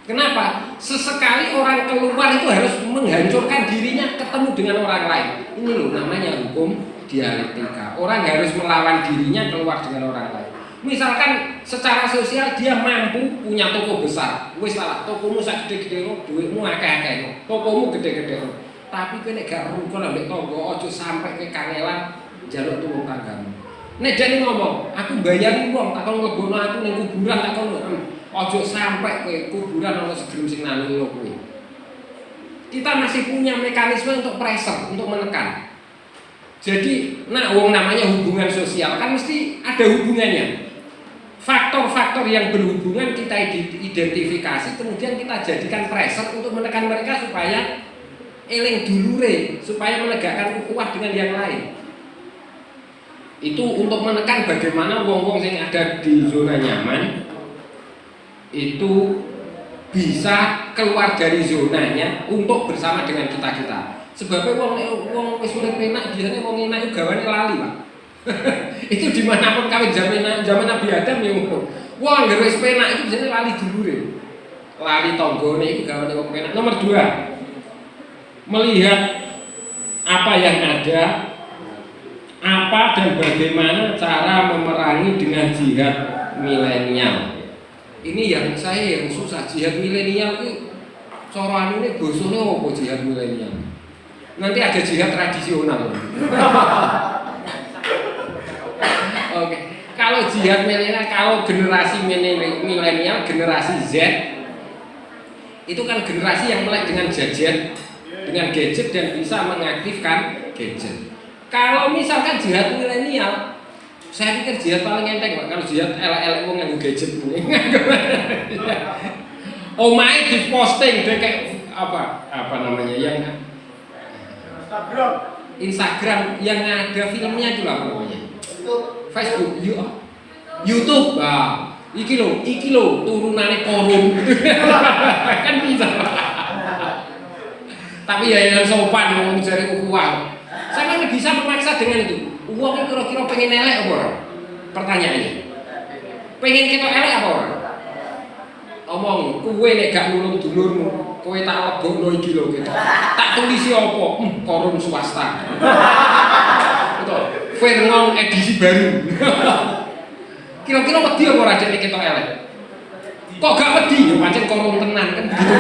Kenapa? Sesekali orang keluar itu harus menghancurkan dirinya ketemu dengan orang lain. Ini loh namanya hukum dialektika. Orang harus melawan dirinya keluar dengan orang lain. Misalkan secara sosial dia mampu punya toko besar. Wis salah, tokomu sak gede-gede lo, duitmu akeh-akeh. Tokomu gede-gede lo. Tapi kowe nek gak rukun ambek tangga aja sampai ke kangelan jaluk tulung tanggamu. Nek jane ngomong, aku bayari wong tak kon nglebono aku ning kuburan tak kon aja sampai kowe kuburan ana segrim sing nani lo kowe. Kita masih punya mekanisme untuk pressure, untuk menekan. Jadi, wong namanya hubungan sosial kan mesti ada hubungannya. Faktor-faktor yang berhubungan kita identifikasi, kemudian kita jadikan pressure untuk menekan mereka supaya eling dulure, supaya menegakkan ukhuwah dengan yang lain. Itu untuk menekan bagaimana wong-wong yang ada di zona nyaman itu bisa keluar dari zonanya untuk bersama dengan kita-kita. Sebabnya wong wis urip enak biasane wong enak iku gawane lali, Pak. Itu dimanapun kawin zaman Nabi Adam ya ngono. Wong anggere wis penak itu biasane lali dulure. Lali tanggane iku gawane wong penak. Nomor 2. Melihat apa yang ada, apa dan bagaimana cara memerangi dengan jihad milenial. Ini yang susah, jihad milenial itu cara anune bosone apa jihad milenial. Nanti ada jihad tradisional. Oke. Kalau jihad milenial, kalau generasi milenial, generasi Z itu kan generasi yang melek dengan gadget dan bisa mengaktifkan gadget. Kalau misalkan jihad milenial, saya pikir jihad paling enteng, Pak. Kalau jihad elek-elek wong nganggo gadget kuwi. Omahe diposting deh kayak apa namanya yang Instagram yang ada filmnya itu lah namanya. Facebook, YouTube, iki lo turunannya korun, kan bisa. Tapi ya yang sopan mau mencari ukhuwah. Saya kan bisa memaksa dengan itu. Uangnya kira-kira pengen elek apa orang? Pertanyaannya. Pengen kita elek apa orang? Omong, kowe nek gak nulung dulurmu, kowe tak lebokno iki lho gitu. Tak tulisi apa? Korun swasta. Betul. Verngong edisi baru. Kira-kira wedi apa ora nek kita elek? Kok gak wedi ya pancen korun tenan kan gitu.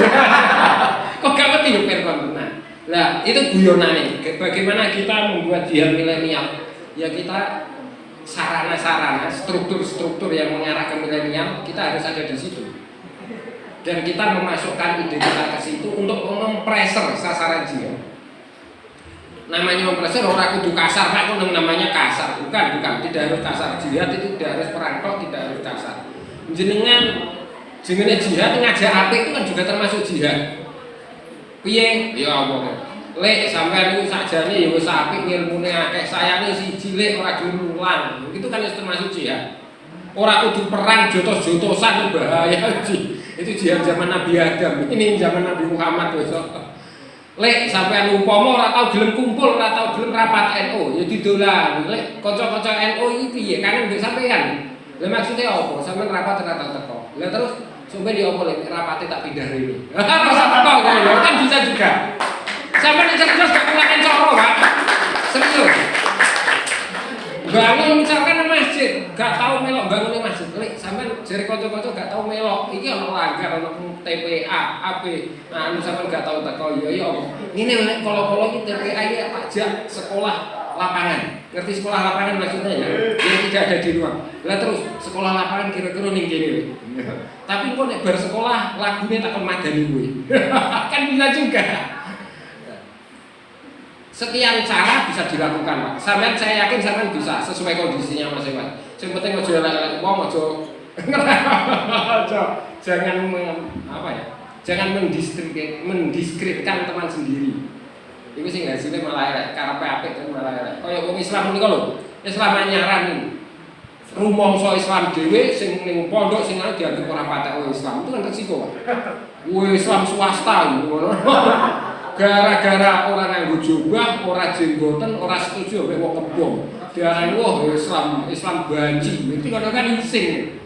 Kok gak wedi ya verngong tenan. Nah, itu guyonane. Bagaimana kita membuat jihad milenial? Ya kita sarana-sarana, struktur-struktur yang mengarah ke milenial, kita harus ada di situ. Dan kita memasukkan ide kita ke situ untuk mempressure sasaran jihad. Namanya mempressure orang kudu kasar, Pak, itu namanya kasar. Bukan, tidak harus kasar. Jihad itu tidak harus perangkok, tidak harus kasar. Jenenge jihad ngajak apik itu kan juga termasuk jihad. Piye? Ya Allah. Lek sampean iku sakjane ya wis apik ilmune akeh, sayane siji lek ora diulang. Itu kan wis termasuk jihad. Ora kudu perang jotos-jotosan bahaya iki. Itu jihad zaman Nabi Adam. Ini zaman Nabi Muhammad wis. Lek sampean umpama ora tau gelem kumpul, ora tau gelem rapat NU, ya didolan. Lek kanca-kanca NU iki piye? Kangen mbek sampean. Lah maksudnya apa? Sampean rapat ora teko. Lah terus sampean ya apa lek rapate tak pindah rene. Masa teko kan bisa juga. Sampean cerdas gak kulaken cara, Pak. Serius. Bangun misalkan masjid, gak tahu melok bangunnya masjid. Lek sampean jare kanca-kanca gak tahu melok, iki ana langgar, ana TPA, AP. Nah, sampean gak tahu teko ya apa. Ngene lek kala-kala iki TPA iki pajak sekolah lapangan. Ngerti sekolah lapangan maksudnya ya? Yang tidak ada di ruang. Lah terus sekolah lapangan kira-kira ning kene. Tapi kok nek bar sekolah lagune tak madani kuwi. Kan bisa juga. Sekian cara bisa dilakukan, Pak. Sampeyan saya yakin sampeyan bisa sesuai kondisinya masing-masing. Sing penting aja elek-elek wong, aja jangan Jangan mendiskreditkan teman sendiri. Iku sing hasilnya malah elek, karepe apik kan malah elek. Kaya wong Islam menika lho, Islam nyarani. Rumangsa Islam dhewe sing ning pondok sing ana dianggep ora patek Islam itu kan resiko. Wong Islam swasta ngono. Gara-gara ora nganggo jubah, ora jenggoten, ora setuju mek wong kebon. Diarani wah Islam banci. Itu kan ising.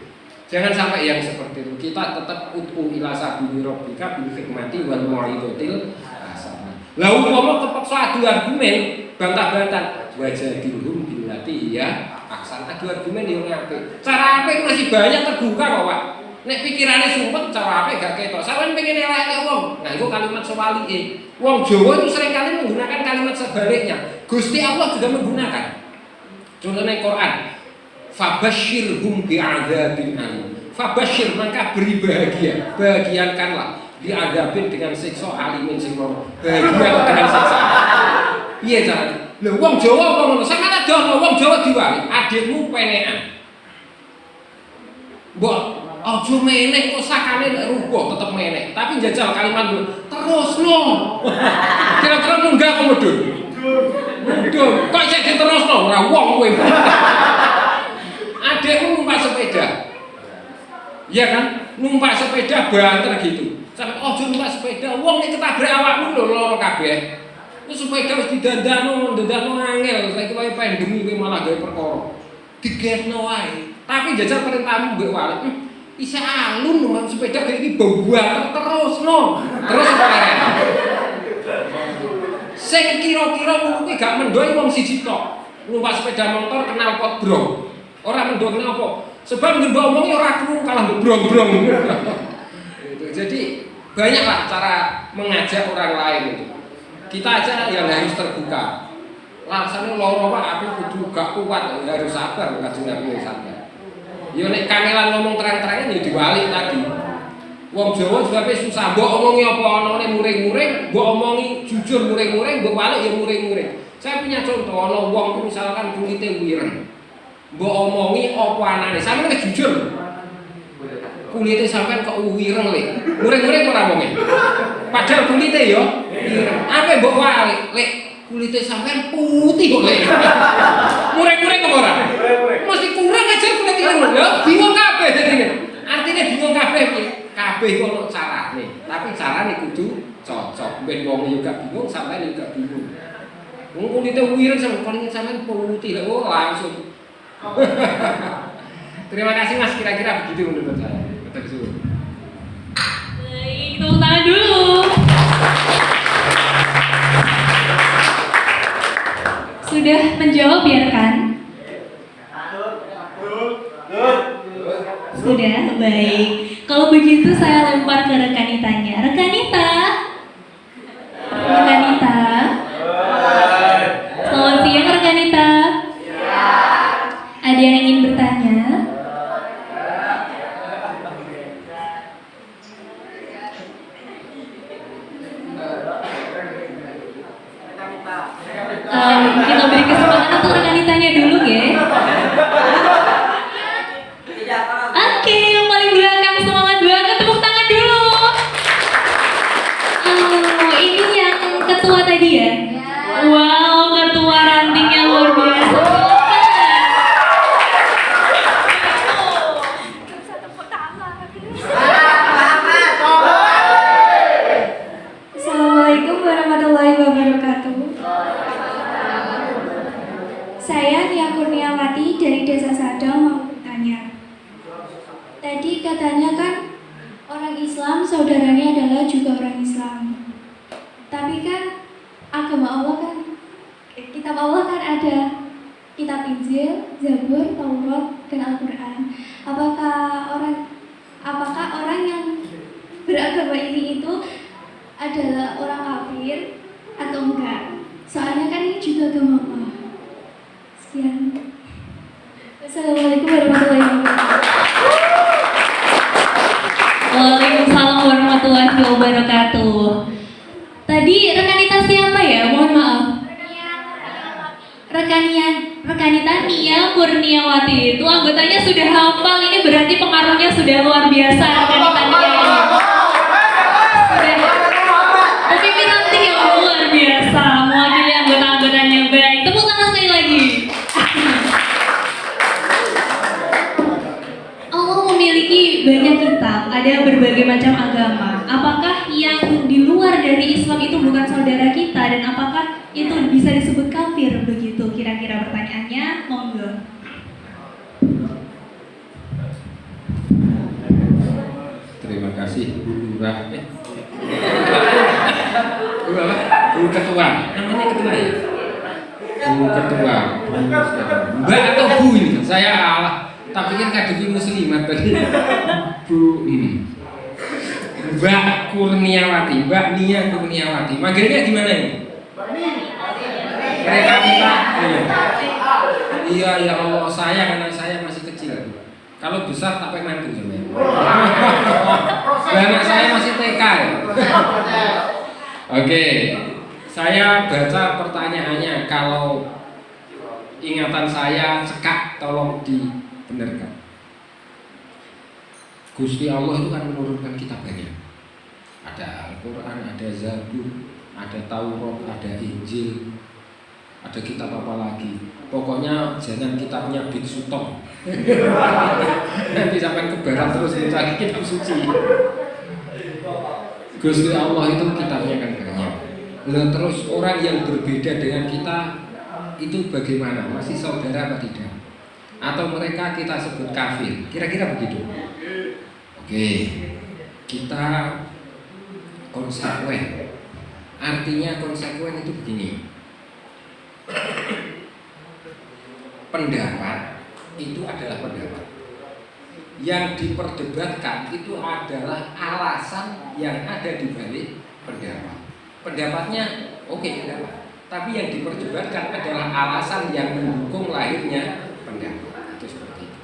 Jangan sampai yang seperti itu. Kita tetap utu ila sabili rabbika bil hikmati wal mau'izatil hasanah. Lah umpama kepeksa adu argumen, bantah-bantah, wajadilhum billati ya aksan. Adu argumen yo ngapik. Cara apik masih banyak terbuka kok, Pak. Nek pikirane sumpet cara apik gak ketok. Sampeyan pengen elek wong, nganggo kalimat sewalike. Wong Jawa itu seringkali menggunakan kalimat sebaliknya. Gusti Allah juga menggunakan. Contohnya Quran. Fabasyirhum bi'adzabin alim. Fabasyir maka beri bahagia, bahagiankanlah diadzabin dengan siksa alimin sing bahagia dengan siksa. Iya carane. Lho wong Jawa apa ngono? Sampeyan ada wong Jawa diwali, adikmu penekan. Mbok aja meneh kok sakane nek rubuh tetep meneh, tapi njajal kalimat terusno. Kira-kira munggah apa mudhun? Mudhun. Kok isih diterusno ora wong kowe. Adekmu numpak sepeda, iya kan? Numpak sepeda banter gitu. Sampai ojo numpak sepeda, wong nek ketabrak awakmu lho lara kabeh. Wis sepeda wis didandano angel, saiki wae pandemi kowe malah gawe perkara. Digetno wae. Tapi jajal perintahmu mbek wali. Isa alun numpak sepeda kayak iki bau banter terusno. Terus apa arek? Sing kira-kira kuwi gak mendoi wong siji tok. Numpak sepeda motor kenal pot bro. Orang mendok kenapa? Sebab mbok omongi ora krungu kalah brong-brong. Jadi banyaklah cara mengajak orang lain itu. Kita aja yang harus terbuka. Rasane loro Pak, aku kudu gak kuat, harus sabar Kanjeng Nabi sabar. Ya nek kangelan ngomong terang-terangan ya dibalik tadi. Wong Jawa juga susah, mbok omongi apa anane muring-muring, mbok omongi jujur muring-muring, mbok balik ya muring-muring. Saya punya contoh ana wong misalkan kulite wireng. Mbok omongi apa anane, sampeyan wis jujur. Kulite sampeyan kok wireng lek. Muring-muring ora omongi. Padahal kulite yo wireng. Apa mbok wali, lek kulite sampeyan putih kok lek. Muring-muring kok ora? Mesti kurang aja kulit ireng. Lho, bingung kabeh dadine. Artine bingung kabeh piye? Kabeh kok ono carane, tapi carane kudu cocok. Ben wong yo gak bingung, sampeyan yo gak bingung. Wong kulite wireng sampeyan putih lek langsung. Terima kasih Mas, kira-kira begitu menurut saya. Betul. Baik, tepuk tangan dulu. Sudah menjawab ya rekan? Sudah, baik. Kalau begitu saya lempar ke rekanitanya. Rekanita. Selamat siang rekanita. Ada yang ingin bertanya? Kita beri kesempatan untuk rekanitanya dulu ya. Oke, yang paling belakang semangat banget, tepuk tangan dulu. Ini yang ketua tadi ya? Wow, ketua rantingnya luar biasa. Assalamualaikum warahmatullahi wabarakatuh. Saya Nia Kurniawati dari Desa Sadang mau bertanya. Tadi katanya kan orang Islam saudaranya adalah juga orang Islam. Tapi kan agama Allah kan, kitab Allah kan ada kitab Injil, Zabur, Taurat, dan Al-Quran. Apakah orang yang beragama ini itu adalah orang kafir atau enggak? Soalnya kan ini juga agama Allah. Sekian. Assalamualaikum warahmatullahi wabarakatuh. Waalaikumsalam warahmatullahi wabarakatuh. Tadi rekanita siapa ya? Mohon maaf. Rekanita Nia Kurniawati itu anggotanya sudah hafal, ini berarti pengaruhnya sudah luar biasa rekanita Nia ini. Sudah pemimpin nanti yang luar biasa. macam agama. Apakah yang di luar dari Islam itu bukan saudara kita dan apakah itu bisa disebut kafir begitu? Kira-kira pertanyaannya, monggo. Terima kasih Bu Lurah. Bu Ketua. Namanya Ketua ya? Bu Ketua. Mbak atau Bu ini? Saya Allah. Tapi kan kadepi muslimat tadi. Bu ini. Mbak Kurniawati, Mbak Nia Kurniawati. Manggilnya gimana ini? Mereka kita. Iya ya Allah, saya karena saya masih kecil. Kalau besar tak pengen mantu sebenarnya. Anak saya masih TK ya. Oke, saya baca pertanyaannya. Kalau ingatan saya cekak, tolong dibenarkan. Gusti Allah itu kan menurunkan kitab banyak. Ada Al-Quran, ada Zabur, ada Taurat, ada Injil, ada kitab apa lagi. Pokoknya jangan kitabnya biksu tok. Nanti sampai ke barat terus mencari kitab suci. Gusti Allah itu kitabnya kan banyak. Lalu terus orang yang berbeda dengan kita itu bagaimana? Masih saudara apa tidak? Atau mereka kita sebut kafir? Kira-kira begitu. Oke, kita konsekuen. Artinya konsekuen itu begini. Pendapat itu adalah pendapat. Yang diperdebatkan itu adalah alasan yang ada di balik pendapat. Pendapatnya oke, pendapat. Tapi yang diperdebatkan adalah alasan yang mendukung lahirnya pendapat. Itu seperti itu.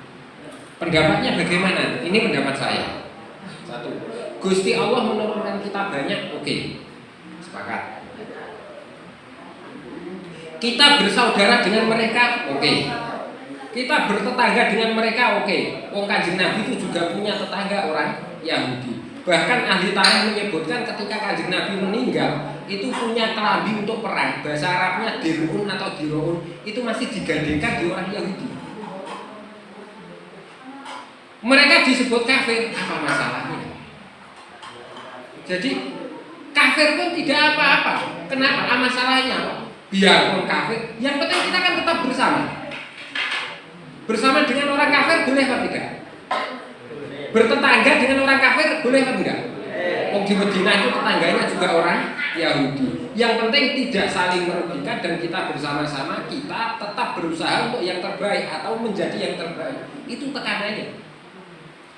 Pendapatnya bagaimana? Ini pendapat saya. Satu, Gusti Allah menurunkan kita banyak, oke, sepakat. Kita bersaudara dengan mereka, oke. Kita bertetangga dengan mereka, oke. Wong Kanjeng Nabi itu juga punya tetangga orang Yahudi. Bahkan ahli tarikh menyebutkan ketika Kanjeng Nabi meninggal, itu punya kelambi untuk perang. Bahasa Arabnya dirun atau diroun, itu masih digandenkan di orang Yahudi. Mereka disebut kafir, apa masalahnya? Jadi kafir pun tidak apa-apa. Kenapa? Apa masalahnya? Biarpun kafir, yang penting kita kan tetap bersama. Bersama dengan orang kafir boleh apa tidak? Bertetangga dengan orang kafir boleh apa tidak? Wong di Madinah itu tetangganya juga orang Yahudi. Yang penting tidak saling merugikan dan kita bersama-sama, kita tetap berusaha untuk yang terbaik atau menjadi yang terbaik. Itu tekanannya.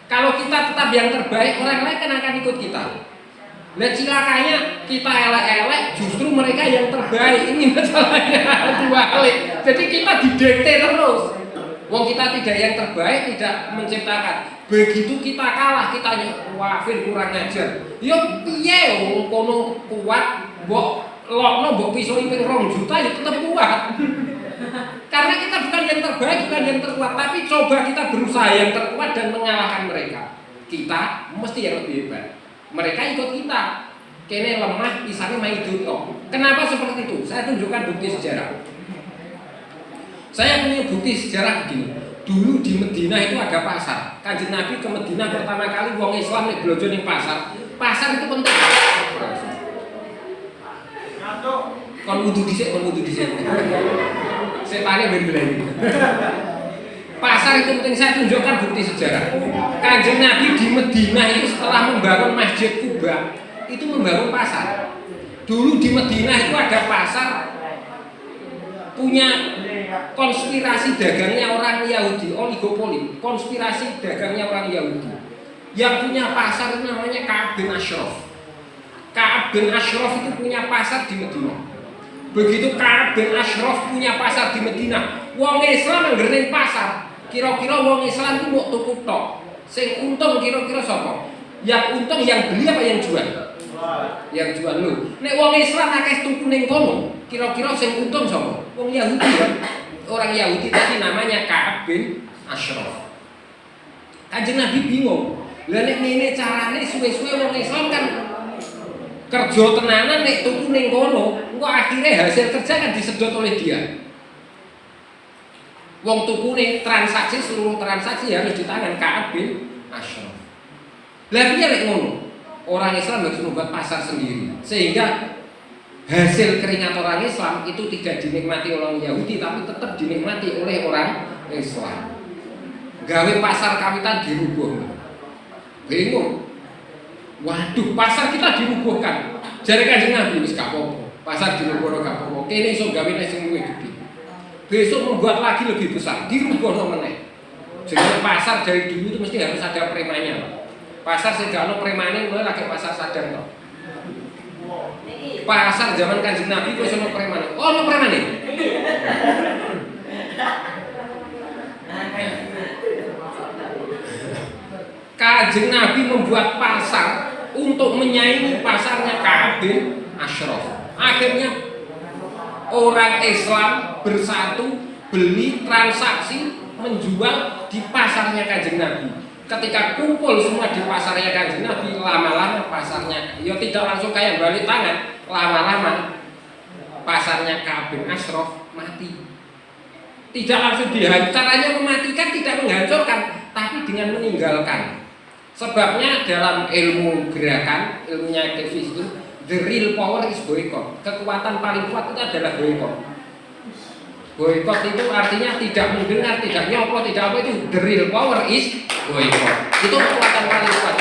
Kalau kita tetap yang terbaik, orang lain kan akan ikut kita. Nah cilakanya kita elek-elek, justru mereka yang terbaik. Ini masalahnya dibalik. Jadi kita didikte terus. Wong kita tidak yang terbaik, tidak menciptakan. Begitu kita kalah, kita wafir kurang ajar. Yo piye wong kono kuat, mbok lokno mbok pisoi ping 2 juta ya tetep kuat. Karena kita bukan yang terbaik, bukan yang terkuat, tapi coba kita berusaha yang terkuat dan mengalahkan mereka. Kita mesti yang lebih hebat. Mereka ikut kita. Kene lemah, misalnya main duto. Kenapa seperti itu? Saya tunjukkan bukti sejarah. Saya punya bukti sejarah begini. Dulu di Madinah itu ada pasar. Kanjeng Nabi ke Madinah pertama kali wong Islam nek blojo ning pasar. Pasar itu penting. Kon wudu dhisik, kon wudu dhisik. Setane ben-ben. Pasar itu penting, saya tunjukkan bukti sejarah. Kanjeng Nabi di Madinah itu setelah membangun Masjid Kuba, itu membangun pasar. Dulu di Madinah itu ada pasar punya konspirasi dagangnya orang Yahudi, oligopoli, konspirasi dagangnya orang Yahudi. Yang punya pasar itu namanya Ka'ab bin Ashraf. Ka'ab bin Ashraf itu punya pasar di Madinah. Begitu Ka'ab bin Ashraf punya pasar di Madinah, wong Islam yang ngerti pasar. Kira-kira wong Islam itu mau tuku tok. Sing untung kira-kira sapa? Yang untung yang beli apa yang jual? Yang jual lho. Nek wong Islam akeh tuku ning kono, kira-kira sing untung sapa? Wong Yahudi ya. Orang Yahudi tadi namanya Ka'ab bin Ashraf. Kanjeng Nabi bingung. Lah nek ngene carane suwe-suwe wong Islam kan kerja tenanan nek tuku ning kono, engko akhirnya hasil kerja kan disedot oleh dia. Wong tuku ning transaksi, seluruh transaksi harus di tangan Ka'ab bin Ashraf. Lah piye nek ngono? Orang Islam harus membuat pasar sendiri, sehingga hasil keringat orang Islam itu tidak dinikmati oleh orang Yahudi, tapi tetap dinikmati oleh orang Islam. Gawe pasar kawitan dirubuh, bingung. Waduh, pasar kita dirubuhkan. Jare Kanjeng Nabi wis gak apa-apa. Pasar dirubuhno gak apa-apa. Kene iso gawe nek sing luwih gede. Besok membuat lagi lebih besar, dirubuhno meneh. Jadi pasar dari dulu itu mesti harus ada premannya. Pasar sing gak ono premane mulai lagi pasar sadar kok. Pasar zaman Kanjeng Nabi kok ono premane. Oh, ono premane. Kanjeng Nabi membuat pasar untuk menyaingi pasarnya Ka'ab bin Ashraf. Akhirnya orang Islam bersatu beli transaksi menjual di pasarnya Kanjeng Nabi. Ketika kumpul semua di pasarnya Kanjeng Nabi, lama-lama pasarnya, ya tidak langsung kayak balik tangan, lama-lama pasarnya Ka'ab bin Ashraf mati. Tidak langsung dihancurkan, caranya mematikan tidak menghancurkan, tapi dengan meninggalkan. Sebabnya dalam ilmu gerakan, ilmunya aktivis itu, the real power is boycott. Kekuatan paling kuat itu adalah boycott. Boycott itu artinya tidak mendengar, tidak nyopot, tidak apa, itu the real power is boycott. Itu kekuatan paling kuat.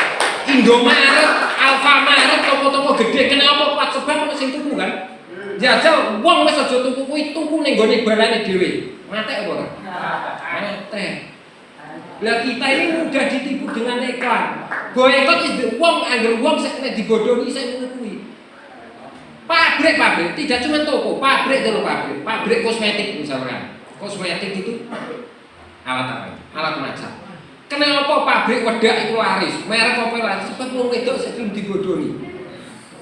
Indomaret, Alfamaret, toko-toko gede kenapa kuat? Sebab ono sing tuku kan. Jajal wong wis aja tuku kuwi, tuku ning gone balane dhewe. Mate apa ora? Mate. Lah kita ini mudah ditipu dengan iklan. Boycott is wong angger wong sing dibodohi sing ngono kuwi. Pabrik tidak cuma toko, pabrik kosmetik misalkan. Kosmetik itu alat apa? Alat masak. Kenapa pabrik wedak itu laris? Merek apa laris? Sebab wong wedok sebelum dibodohi.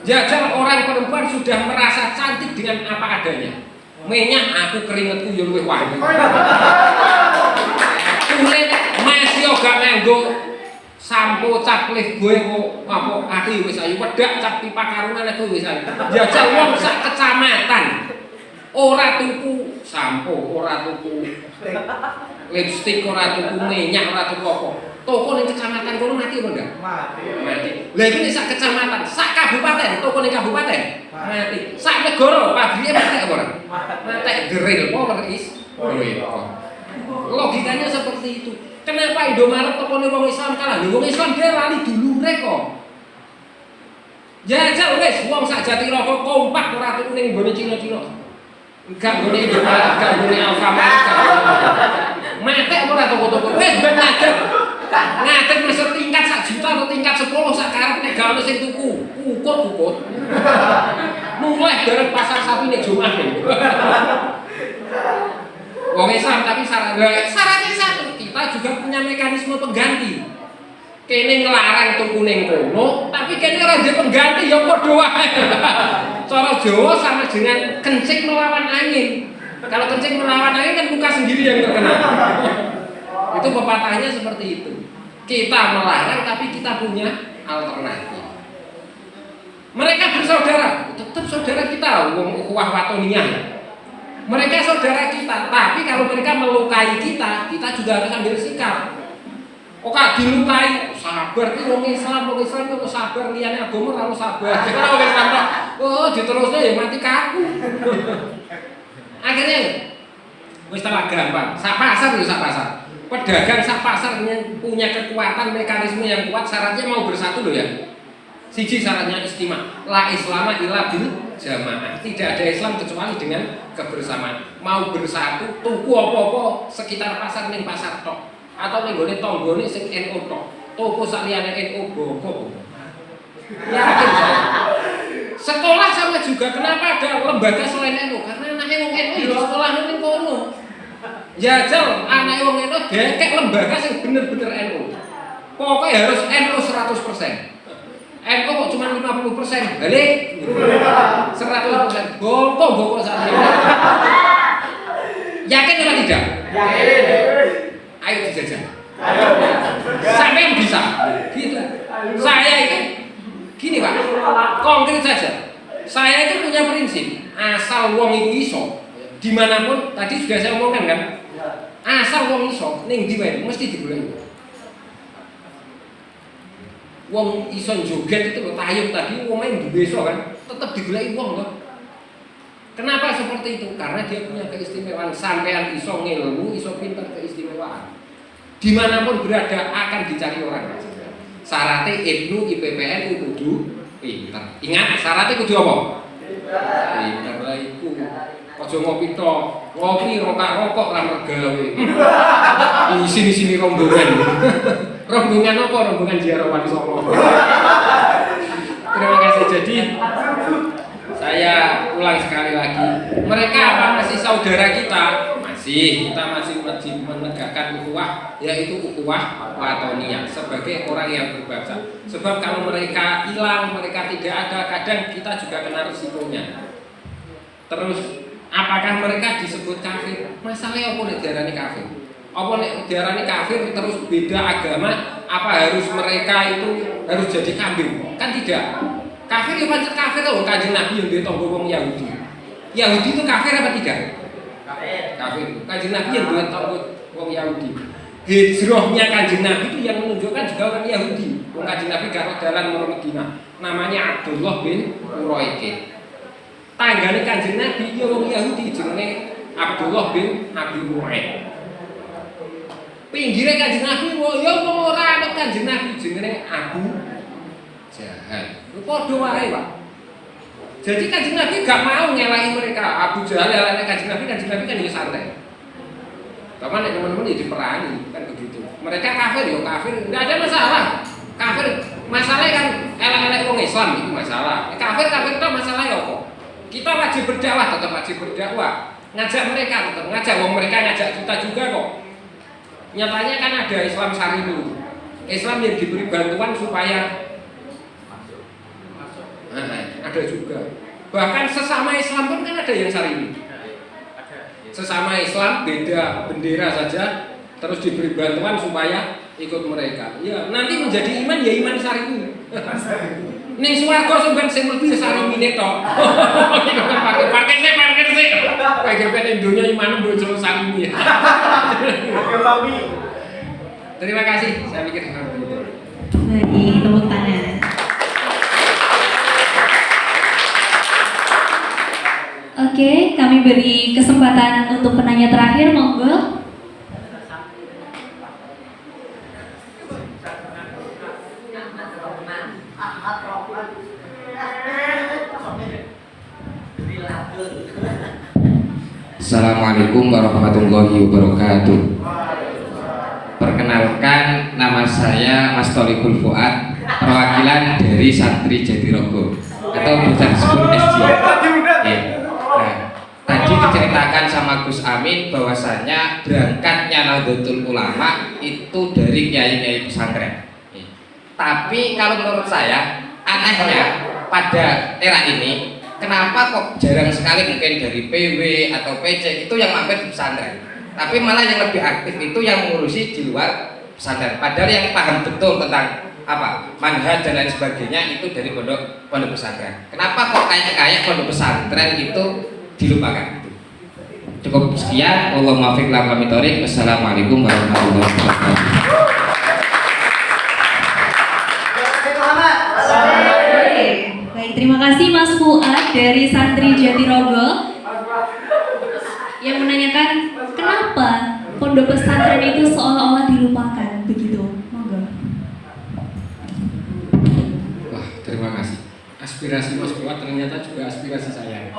Jajal orang perempuan sudah merasa cantik dengan apa adanya. Minyak aku keringetku yo luwih wangi. Kulit masih gak nganggo sampo cap lift boy kok apa ati wis ayu wedak cap pipa karungan aku wis ayu. Jajal wong sak kecamatan ora tuku sampo, ora tuku lipstik, ora tuku minyak, ora tuku apa. Toko ning kecamatan kono mati apa enggak? Mati. Lah iki sak kecamatan, sak kabupaten, toko ning kabupaten mati. Sak negara pabrike mati apa ora? Mati. The real power is boycott. Logikanya seperti itu. Kenapa Indomaret tokone wong Islam kalah? Lho wong Islam dia lali dulure kok. Jajal wis wong sak Jatiroko kompak ora tuku ning gone Cina-Cina. Enggak gone Indomaret, enggak gone Alfamart. Mate ora toko-toko. Wis ben ngadeg wis tingkat 1 juta atau tingkat 10 sak karep nek gak ono sing tuku. Ukut. Mulai dari pasar sapi nek Jumat. Wong Islam tapi syaratnya satu, kita juga punya mekanisme pengganti. Kene ngelarang tuku ning kono, tapi kene ora ndek pengganti ya padha wae. Cara Jawa sama dengan kencing melawan angin. Kalau kencing melawan angin kan muka sendiri yang terkena. Itu pepatahnya seperti itu. Kita melarang tapi kita punya alternatif. Mereka bersaudara, tetap saudara kita, wong ukhuwah watoniyah. Mereka saudara kita, tapi kalau mereka melukai kita juga harus ambil sikap. Kok dilukai, sabar ki wong Islam kok sabar liyane agama ora sabar. Kalau wong Islam kok diterusno ya mati kaku. Akhirnya wis tambah gampang. Sak pasar. Pedagang sak pasar punya kekuatan mekanisme yang kuat, syaratnya mau bersatu loh ya. Siji syaratnya istimah, la islama illa bil jamaah. Tidak ada Islam kecuali dengan kebersamaan. Mau bersatu, tuku apa-apa sekitar pasar ning pasar tok, atau ning gone tanggane sing NU tok. Toko sak liyane NU boko. Yakin saya. Sekolah sama juga. Kenapa ada lembaga selain NU? Karena anake wong NU di sekolah ning kono. Jajal anake wong NU dekek lembaga sing bener-bener NU. Pokoknya harus NU 100%. NU kok cuma 50%, balik 100%, boko saat ini. Yakin atau tidak? Yakin. Ayo dijajah. Sampai yang bisa. Gitu. Saya ini, gini Pak, konkret saja. Saya itu punya prinsip, asal wong itu iso, dimanapun tadi sudah saya omongkan kan, asal wong iso, ning ndi wae mesti digoleki. Wong iso joget itu loh, tayub tadi wong main di besok kan, tetap digulai wong loh. Kenapa seperti itu? Karena dia punya keistimewaan. Sampean iso ngilmu, iso pinter, keistimewaan. Dimanapun berada akan dicari orang. Syaratnya Ibnu IPPN kudu pinter. Ingat syaratnya kudu apa? Pinter lah iku. Aja ngopi tok, ngopi rokok ra mergawe. Di sini rombongan. Rombongan apa? Rombongan ziarah Wali Songo. Terima kasih. Jadi saya ulang sekali lagi, mereka apa masih saudara kita? Masih, kita masih wajib menegakkan ukhuwah, yaitu ukhuwah watoniyah sebagai orang yang berbangsa. Sebab kalau mereka hilang, mereka tidak ada, kadang kita juga kena risikonya. Terus, apakah mereka disebut kafir? Masalahnya apa nek diarani kafir? Apa nek diarani kafir terus beda agama? Apa harus mereka itu harus jadi kambing? Kan tidak. Kafir ya pancet kafir loh, Kanjeng Nabi yang dia tonggo wong Yahudi. Yahudi itu kafir apa tidak? Kafir. Kanjeng Nabi yang dia tonggo wong Yahudi. Hijrahnya Kanjeng Nabi itu yang menunjukkan juga orang Yahudi. Wong Kanjeng Nabi karo dalan menuju Madinah. Namanya Abdullah bin Uraiqin. Tanggane Kanjeng Nabi ya wong Yahudi jenenge Abdullah bin Abi Mu'aid. Pinggire Kanjeng Nabi ya wong ora ana Kanjeng Nabi jenenge Abu Jahal. Padha wae, Pak. Jadi Kanjeng Nabi gak mau nyelai mereka. Abu Jahal nyelai Kanjeng Nabi kan ya santai. Kapan nek teman-teman ya diperangi kan begitu. Mereka kafir ya kafir, enggak ada masalah. Kafir masalahnya kan elek-elek wong Islam itu masalah. Kafir itu masalah ya kok. Kita wajib berdakwah, tetap wajib berdakwah. Ngajak mereka tetap ngajak, wong mereka ngajak kita juga kok. Nyatanya kan ada Islam Syar'i. Islam yang diberi bantuan supaya ada juga. Bahkan sesama Islam pun kan ada yang syar'i. Sesama Islam beda bendera saja terus diberi bantuan supaya ikut mereka. Ya, nanti menjadi iman ya iman syar'i. Ning swarga sampeyan sing mlebu ya syar'i tok. Iki kan parkir sih. Kayak ben dunya iman bojo syar'i. Terima kasih. Saya pikir seperti itu. Baik, tepuk tangan. Oke, kami beri kesempatan untuk penanya terakhir, monggo. Assalamualaikum warahmatullahi wabarakatuh. Perkenalkan, nama saya Mas Tholikul Fuad, perwakilan dari Santri Jatirogo atau bisa disebut SJ. Tadi diceritakan sama Gus Amin bahwasanya berangkatnya Nahdlatul Ulama itu dari kiai-kiai pesantren. Tapi kalau menurut saya anehnya pada era ini, kenapa kok jarang sekali mungkin dari PW atau PC itu yang mampir di pesantren, tapi malah yang lebih aktif itu yang mengurusi di luar pesantren. Padahal yang paham betul tentang apa manhaj dan lain sebagainya itu dari pondok pesantren. Kenapa kok kayak pondok pesantren itu dilupakan? Cukup sekian. Wallahu muwaffiq ila aqwamit thoriq. Wassalamualaikum warahmatullahi wabarakatuh. Baik, terima kasih Mas Fuad dari Santri Jatirogo yang menanyakan kenapa pondok pesantren itu seolah-olah dilupakan begitu. Monggo. Wah, terima kasih. Aspirasi Mas Fuad ternyata juga aspirasi saya.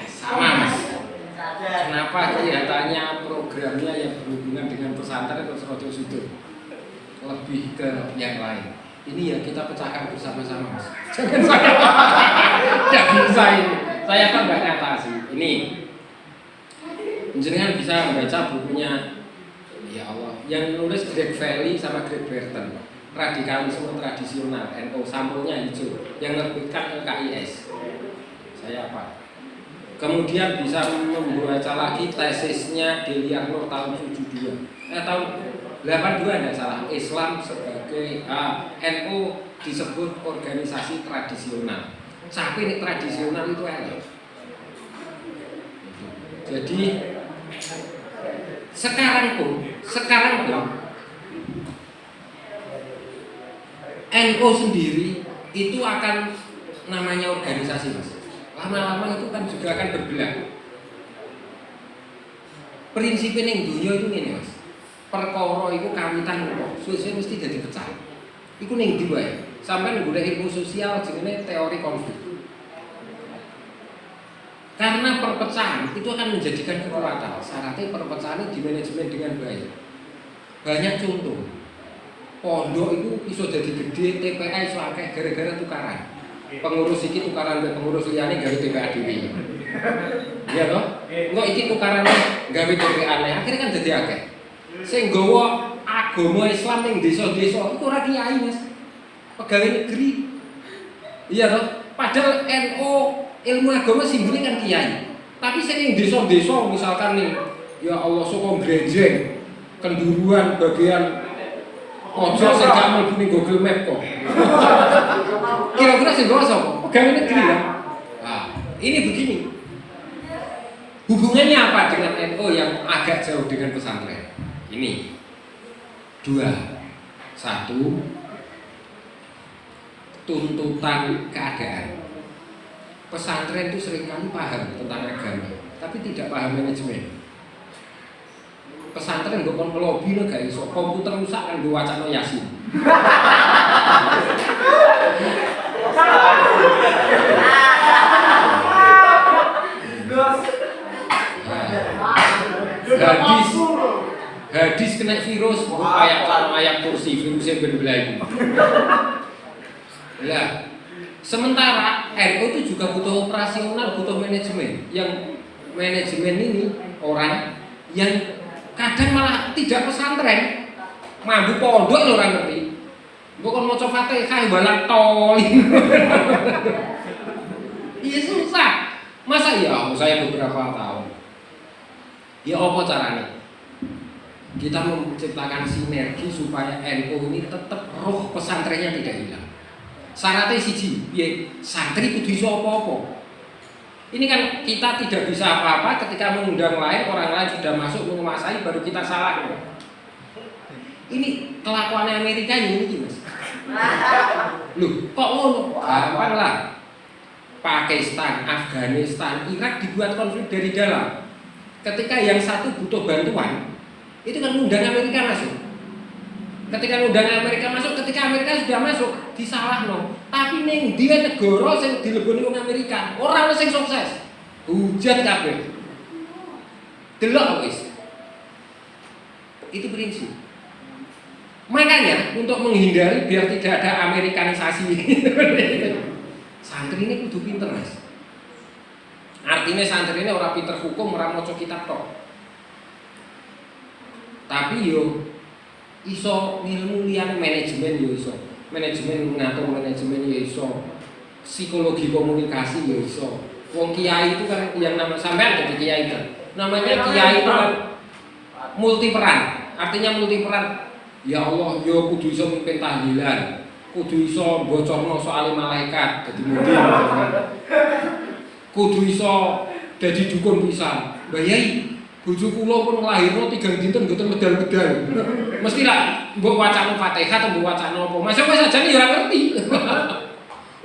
Sama Mas. Kenapa kelihatannya programnya yang berhubungan dengan pesantren atau serojo sudut lebih ke yang lain? Ini ya kita pecahkan bersama-sama Mas. Jangan saya tidak bisa ini. Saya kan nggak nyata sih. Ini jenengan bisa membaca bukunya ya Allah yang nulis Greg Valley sama Greg Burton, Radikalisme Tradisional, NU, sampulnya hijau, yang menerbitkan LKIS. Saya apa? Kemudian bisa membaca lagi tesisnya Delia Nur tahun 72, tahun 82 tidak salah, Islam sebagai NU disebut organisasi tradisional. Tapi ini tradisional itu enak. Jadi sekarang pun NU sendiri itu akan namanya organisasi mas. Lama-lama itu kan juga akan berbelah. Prinsipnya yang dunia itu ini mas. Perkara itu kawitan kok, suwe mesti jadi pecah. Iku ning ndi wae. Sampai nggolek ilmu sosial jenenge teori konflik. Karena perpecahan itu akan menjadikan kekuatan. Syaratnya perpecahan di manajemen dengan baik. Banyak contoh. Pondok itu iso jadi gede, TPA iso akeh gara-gara tukaran. Pengurus iki tukaran mbek pengurus liyane gawe TPA dhewe. Iya toh? Engko iki tukaran gawe TPA ne, akhirnya kan jadi akeh. Sing nggawa agama Islam ning desa-desa iku ora kiai, Mas. Pegawai negeri. Iya toh? Padahal NU ilmu agama simbole kan kiai. Tapi sing ning desa-desa misalkan nih, ya Allah saka Grenjeng, Kenduruan bagian ojo sing gak mlebu ning Google Map kok. Kira-kira sing nggawa sapa? Pegawai negeri ya. Nah, ini begini. Hubungannya apa dengan NU yang agak jauh dengan pesantren? Ini 2. 1, tuntutan keadaan. Pesantren itu seringkali paham tentang agama, tapi tidak paham manajemen. Pesantren gue kon ngelobi lo gak iso, komputer rusak kan gue wacana Yasin. Hadis kena virus, ayat kursi, virusnya berbelai. Lah, sementara NU itu juga butuh operasional, butuh manajemen. Yang manajemen ini orang yang kadang malah tidak pesantren, mampu pondok lo orang ngerti. Bukan mau coba Fatihah balak tolin. Iya susah. Masa ya saya beberapa tahun. Ya apa caranya? Kita menciptakan sinergi supaya NU ini tetap roh pesantrennya tidak hilang. Syaratnya siji, ya santri kudu iso apa-apa. Ini kan kita tidak bisa apa-apa ketika mengundang lain, orang lain sudah masuk menguasai baru kita salah. Ini kelakuan Amerika ini Mas. Loh, kok ngono? Gampang lah. Pakistan, Afghanistan, Irak dibuat konflik dari dalam. Ketika yang satu butuh bantuan, itu kan undang Amerika masuk. Ketika undang Amerika masuk, ketika Amerika sudah masuk, disalahno. Tapi ning dia negara sing dileboni wong Amerika, ora ono sing sukses. Hujat kabeh. Delok wis. Itu prinsip. Makanya untuk menghindari biar tidak ada Amerikanisasi, santri ini kudu pinter Mas. Artinya santri ini orang pinter hukum, orang maca kitab tok. Tapi yo iso ilmu liyane manajemen yo iso. Manajemen ngatur manajemen yo iso. Psikologi komunikasi yo iso. Wong kiai itu kan yang nama sampean jadi kiai kan. Namanya kiai itu kan multi peran. Artinya multi peran. Ya Allah, yo kudu iso mimpin tahlilan. Kudu iso bocorno soal malaikat dadi mudi. Kudu iso dadi dukun pisan. Mbah Yai, bojo kula pun nglahirno 3 dinten mboten medal-medal. Mesti lah mbok wacana Fatihah atau mbok wacana apa. Masuk wis ajane ya ora ngerti.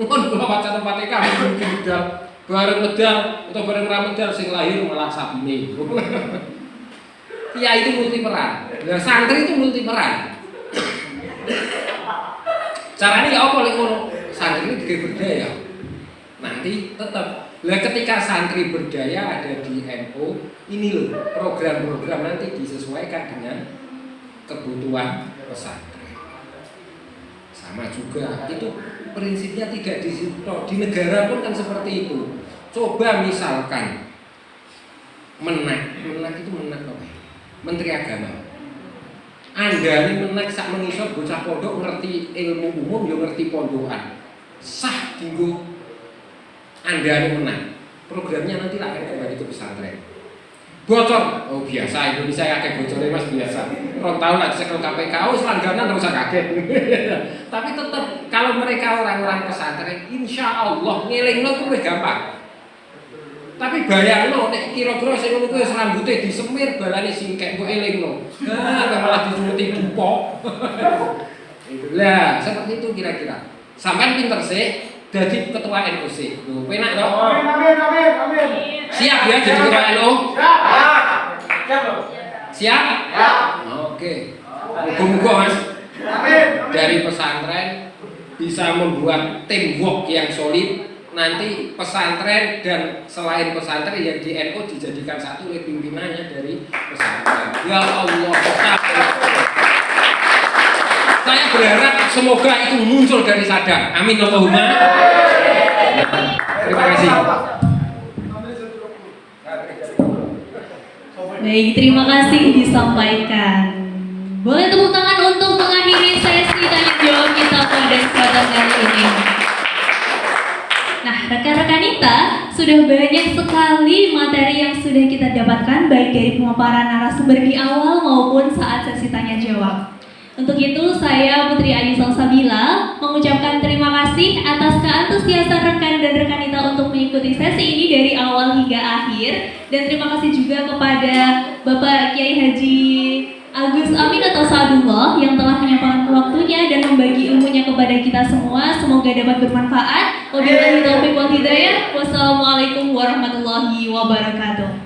Mun kula wacana Fatihah mungkin medal, bareng medal atau bareng ra medal sing lahir malah sabine. Kiai itu multi peran. Lah santri itu multi peran. Caranya ya apa lek ngono? Santri ini digawe berdaya. Nanti tetap. Lah ketika santri berdaya ada di NU, ini loh program-program nanti disesuaikan dengan kebutuhan pesantren. Sama juga itu prinsipnya tidak di negara pun kan seperti itu. Coba misalkan menak itu menak apa? Menteri Agama. Anda ini menak sak mengisor bocah pondok ngerti ilmu umum, yo ngerti pondokan. Sah dinggo Anda ini menang. Programnya nanti akan kembali ke pesantren. Bocor, oh biasa Indonesia kayak bocornya Mas biasa. 2 tahun aja sekel KPK, oh selangganan nggak usah kaget. Tapi tetap kalau mereka orang-orang pesantren, insya Allah ngelingno kuwi gampang. Tapi bayangno nek kira-kira sing ngono kuwi rambutnya disemir balane singkek kok elingno. Malah disuruti dupok. Lah, seperti itu kira-kira. Sampai pinter sih, jadi ketua NOC. Loh, penak toh? Siap ya jadi ketua NO? Siap? Oke. Muga-muga Mas dari pesantren bisa membuat teamwork yang solid. Nanti pesantren dan selain pesantren yang di NU dijadikan satu oleh pimpinannya dari pesantren. Ya Allah, saya berharap semoga itu muncul dari Sadang. Amin Allahumma. Terima kasih. Baik, terima kasih disampaikan. Boleh tepuk tangan untuk mengakhiri sesi tanya jawab kita pada kesempatan kali ini. Nah, rekan-rekan kita, sudah banyak sekali materi yang sudah kita dapatkan baik dari pemaparan narasumber di awal maupun saat sesi tanya jawab. Untuk itu, saya Putri Ayu Salsabila mengucapkan terima kasih atas keantusiasan rekan dan rekan kita untuk mengikuti sesi ini dari awal hingga akhir. Dan terima kasih juga kepada Bapak Kiai Haji Agus Amin atau Sadullah yang telah menyempatkan waktunya dan membagi ilmunya kepada kita semua. Semoga dapat bermanfaat. Wabillahi taufiq wal hidayah. Wassalamualaikum warahmatullahi wabarakatuh.